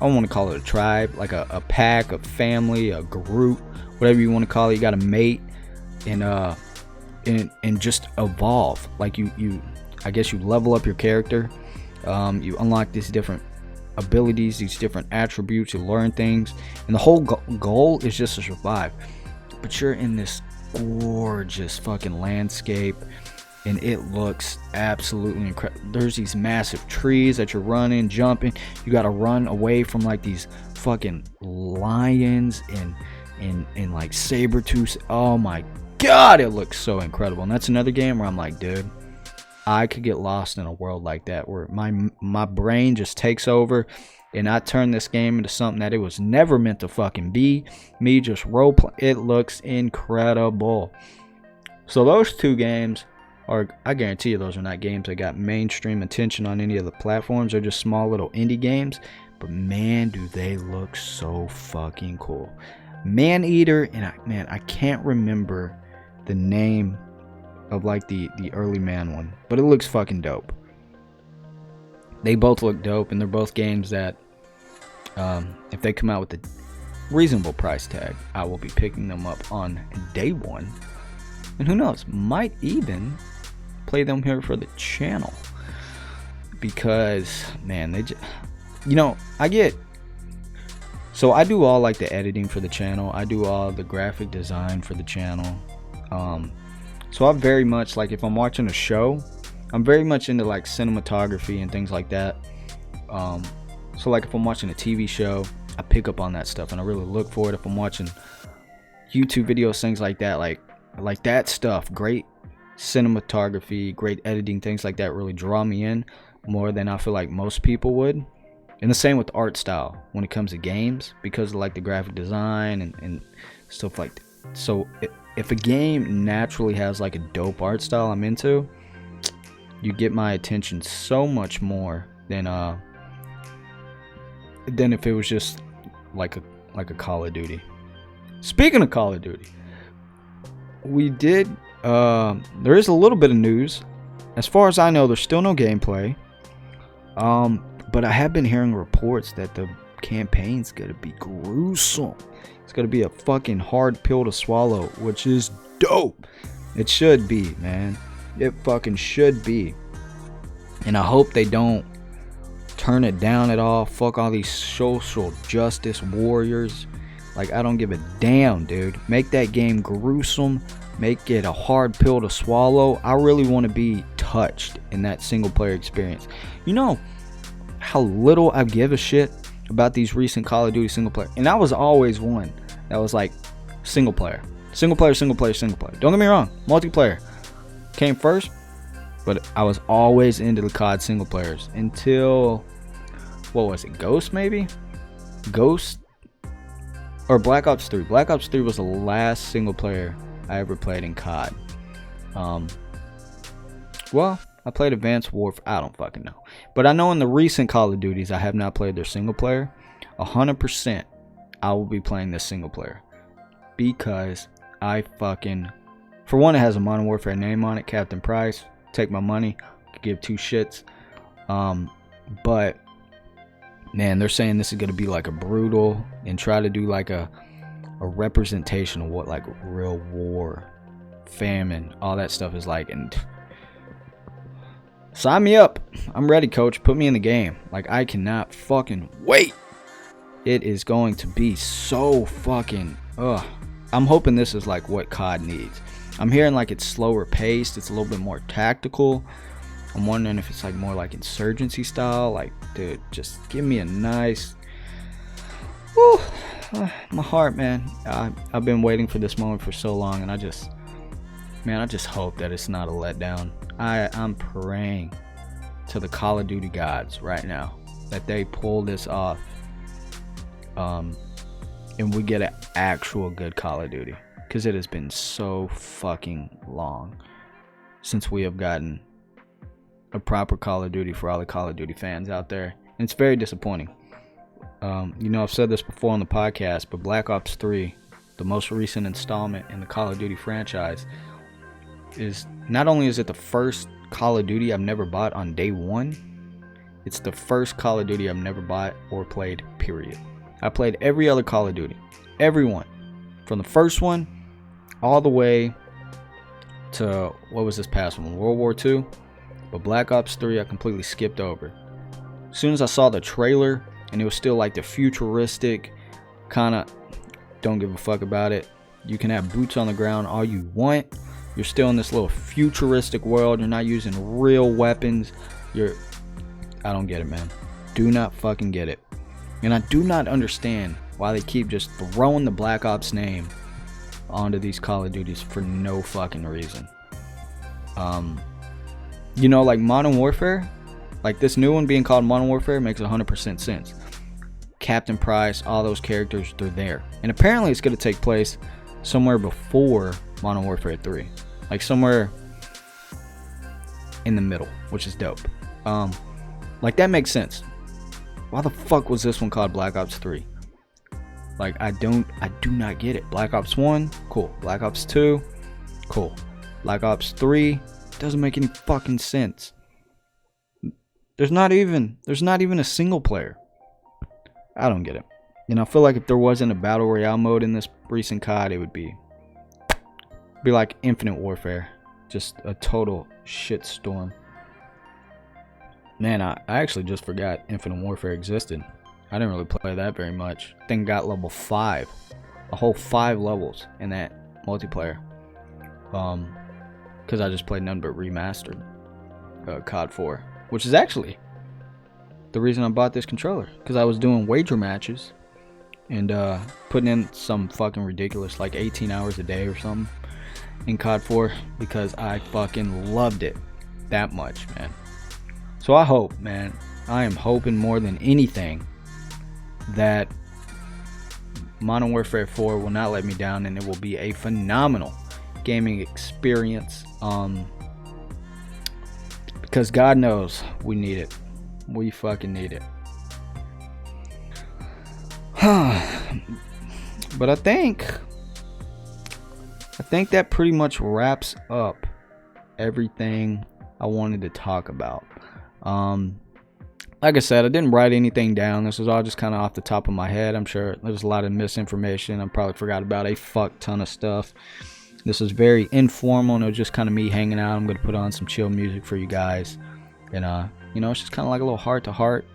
don't want to call it a tribe, like a pack, a family, a group, whatever you want to call it. You gotta mate and just evolve. Like you I guess you level up your character. You unlock these different abilities, these different attributes. You learn things, and the whole goal is just to survive. But you're in this gorgeous fucking landscape, and it looks absolutely incredible. There's these massive trees that you're running, jumping. You got to run away from like these fucking lions and like saber-tooths. Oh my god, it looks so incredible. And that's another game where I'm like, dude, I could get lost in a world like that, where my brain just takes over, and I turn this game into something that it was never meant to fucking be. Me just role play. It looks incredible. So those two games are, I guarantee you, those are not games that got mainstream attention on any of the platforms. They're just small little indie games, but man, do they look so fucking cool. Maneater, and I can't remember the name of like the early man one, but it looks fucking dope. They both look dope, and they're both games that if they come out with a reasonable price tag, I will be picking them up on day one, and who knows, might even play them here for the channel, because man, they just, you know, so I do all like the editing for the channel, I do all the graphic design for the channel. So I'm very much like, if I'm watching a show, I'm very much into like cinematography and things like that. So like if I'm watching a TV show, I pick up on that stuff and I really look for it. If I'm watching YouTube videos, things like that, like that stuff, great cinematography, great editing, things like that really draw me in more than I feel like most people would. And the same with art style when it comes to games, because of like the graphic design and stuff like that. So if a game naturally has like a dope art style I'm into, you get my attention so much more than if it was just like a Call of Duty. Speaking of Call of Duty, we did there is a little bit of news. As far as I know, there's still no gameplay, but I have been hearing reports that the campaign's gonna be gruesome. It's gonna be a fucking hard pill to swallow, which is dope. It should be, man. It fucking should be. And I hope they don't turn it down at all. Fuck all these social justice warriors. Like, I don't give a damn, dude. Make that game gruesome. Make it a hard pill to swallow. I really want to be touched in that single player experience. You know how little I give a shit about these recent Call of Duty single player, and I was always one that was like single player. Don't get me wrong, multiplayer came first, but I was always into the COD single players until, what was it, Ghost maybe? Ghost or Black Ops 3. Black Ops 3 was the last single player I ever played in COD. Well, I played Advanced Warfare. I don't fucking know. But I know in the recent Call of Duties, I have not played their single player. 100% I will be playing this single player. Because I fucking... For one, it has a Modern Warfare name on it. Captain Price. Take my money. Give two shits. But, man, they're saying this is going to be like a brutal... And try to do like a representation of what like real war, famine, all that stuff is like. And... Sign me up. I'm ready, coach. Put me in the game. Like, I cannot fucking wait. It is going to be so fucking... I'm hoping this is like what COD needs. I'm hearing like it's slower paced. It's a little bit more tactical. I'm wondering if it's like more like insurgency style. Like, dude, just give me a nice... Woo. My heart, man. I've been waiting for this moment for so long, and I just hope that it's not a letdown. I'm praying to the Call of Duty gods right now that they pull this off, and we get an actual good Call of Duty, because it has been so fucking long since we have gotten a proper Call of Duty for all the Call of Duty fans out there, and it's very disappointing. You know, I've said this before on the podcast, but Black Ops 3, the most recent installment in the Call of Duty franchise, is not only is it the first Call of Duty I've never bought on day one, it's the first Call of Duty I've never bought or played, period. I played every other Call of Duty, everyone, from the first one all the way to, what was this past one, World War II? But Black Ops 3 I completely skipped over. As soon as I saw the trailer and it was still like the futuristic kind of, don't give a fuck about it. You can have boots on the ground all you want. You're still in this little futuristic world. You're not using real weapons. I don't get it, man. Do not fucking get it. And I do not understand why they keep just throwing the Black Ops name onto these Call of Duties for no fucking reason. You know, like Modern Warfare, like this new one being called Modern Warfare makes 100% sense. Captain Price, all those characters, they're there. And apparently it's going to take place somewhere before Modern Warfare 3. Like somewhere in the middle, which is dope. Like that makes sense. Why the fuck was this one called Black Ops 3? Like I do not get it. Black Ops 1, cool. Black Ops 2, cool. Black Ops 3 doesn't make any fucking sense. There's not even a single player. I don't get it. And I feel like if there wasn't a battle royale mode in this recent COD, it would be like Infinite Warfare, just a total shitstorm. Man, I actually just forgot Infinite Warfare existed. I didn't really play that very much. Thing got level 5, a whole 5 levels in that multiplayer. Because I just played none but remastered COD 4, which is actually the reason I bought this controller, because I was doing wager matches and putting in some fucking ridiculous like 18 hours a day or something in COD 4 because I fucking loved it that much, man. So I hope, man, I am hoping more than anything that Modern Warfare 4 will not let me down and it will be a phenomenal gaming experience, because God knows we need it. We fucking need it. But I think that pretty much wraps up everything I wanted to talk about. Like I said, I didn't write anything down. This was all just kind of off the top of my head. I'm sure there's a lot of misinformation. I probably forgot about a fuck ton of stuff. This was very informal, and it was just kind of me hanging out. I'm going to put on some chill music for you guys. And, you know, it's just kind of like a little heart to heart.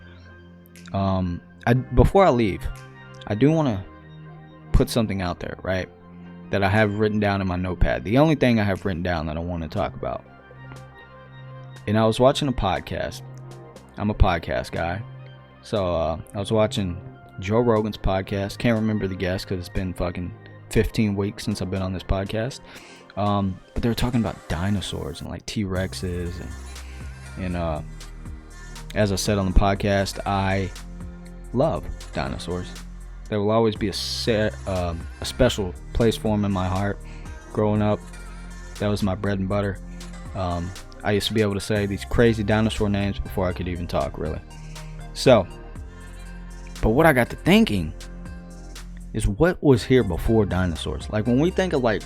Before I leave, I do want to put something out there, right? That I have written down in my notepad. The only thing I have written down that I want to talk about. And I was watching a podcast. I'm a podcast guy. So I was watching Joe Rogan's podcast. Can't remember the guest because it's been fucking 15 weeks since I've been on this podcast. But they were talking about dinosaurs and like T-Rexes. And as I said on the podcast, I love dinosaurs. There will always be a special place for them in my heart. Growing up, that was my bread and butter. I used to be able to say these crazy dinosaur names before I could even talk, really. So, but what I got to thinking is what was here before dinosaurs. Like when we think of like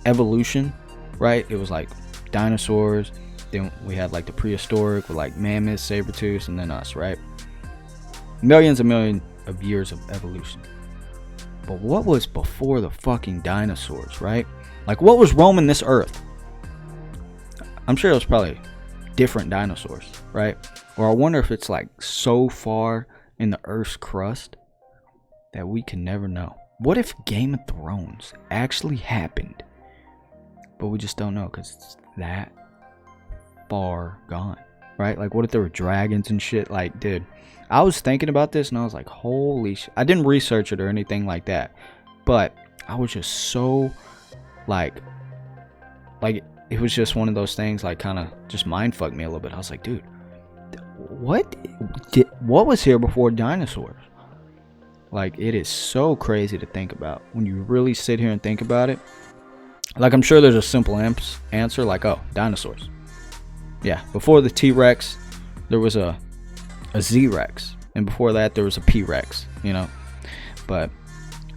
evolution, right? It was like dinosaurs. Then we had like the prehistoric with like mammoths, saber-tooths, and then us, right? Millions of years of evolution. But what was before the fucking dinosaurs, right? Like what was roaming this earth? I'm sure it was probably different dinosaurs, right? Or I wonder if it's like so far in the earth's crust that we can never know. What if Game of Thrones actually happened, but we just don't know because it's that far gone, right? Like what if there were dragons and shit? Like, dude, I was thinking about this and I was like, holy shit. I didn't research it or anything like that, but I was just so like it was just one of those things like kind of just mind fucked me a little bit. I was like, dude, what was here before dinosaurs? Like, it is so crazy to think about when you really sit here and think about it. Like, I'm sure there's a simple answer like, oh, dinosaurs. Yeah, before the T-Rex, there was a Z-Rex. And before that, there was a P-Rex, you know. But,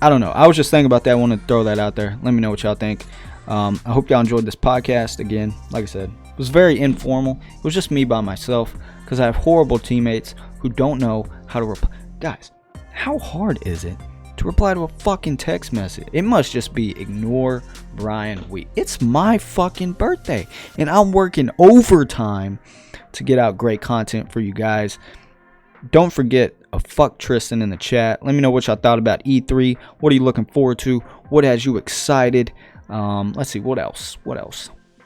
I don't know. I was just thinking about that. I wanted to throw that out there. Let me know what y'all think. I hope y'all enjoyed this podcast. Again, like I said, it was very informal. It was just me by myself because I have horrible teammates who don't know how to reply. Guys, how hard is it to reply to a fucking text message? It must just be ignore Brian Wheat. It's my fucking birthday and I'm working overtime to get out great content for you guys. Don't forget a fuck Triston in the chat. Let me know what y'all thought about E3. What are you looking forward to? What has you excited? Let's see, what else?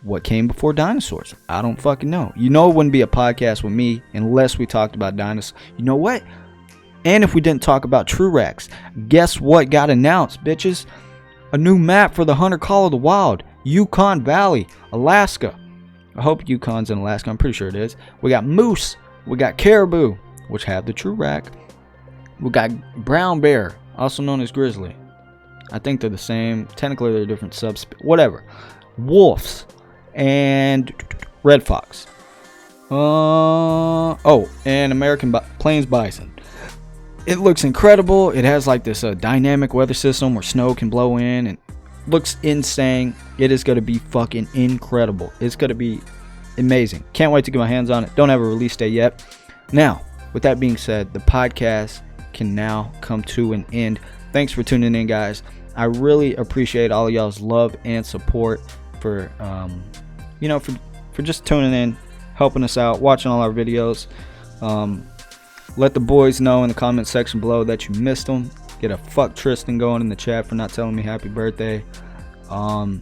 What came before dinosaurs? I don't fucking know. You know it wouldn't be a podcast with me unless we talked about dinosaurs. You know what? And if we didn't talk about Truex. Guess what got announced, bitches? A new map for the Hunter Call of the Wild. Yukon Valley, Alaska. I hope Yukon's in Alaska. I'm pretty sure it is. We got moose. We got caribou, which have the Truex. We got brown bear, also known as grizzly. I think they're the same. Technically, they're different subspecies. Whatever. Wolves and red fox. And American plains bison. It looks incredible. It has like this dynamic weather system where snow can blow in, and looks insane. It is going to be fucking incredible. It's going to be amazing. Can't wait to get my hands on it. Don't have a release date yet. Now, with that being said, the podcast can now come to an end. Thanks for tuning in, guys. I really appreciate all of y'all's love and support for for just tuning in, helping us out, watching all our videos. Let the boys know in the comment section below that you missed them. Get a fuck Triston going in the chat for not telling me happy birthday. And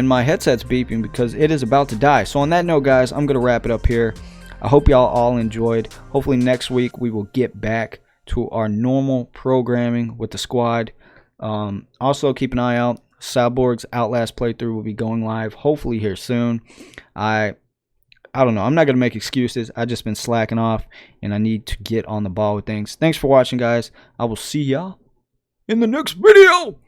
my headset's beeping because it is about to die. So on that note, guys, I'm going to wrap it up here. I hope y'all all enjoyed. Hopefully next week we will get back to our normal programming with the squad. Also, keep an eye out. Cyborg's Outlast playthrough will be going live hopefully here soon. I don't know. I'm not going to make excuses. I've just been slacking off, and I need to get on the ball with things. Thanks for watching, guys. I will see y'all in the next video.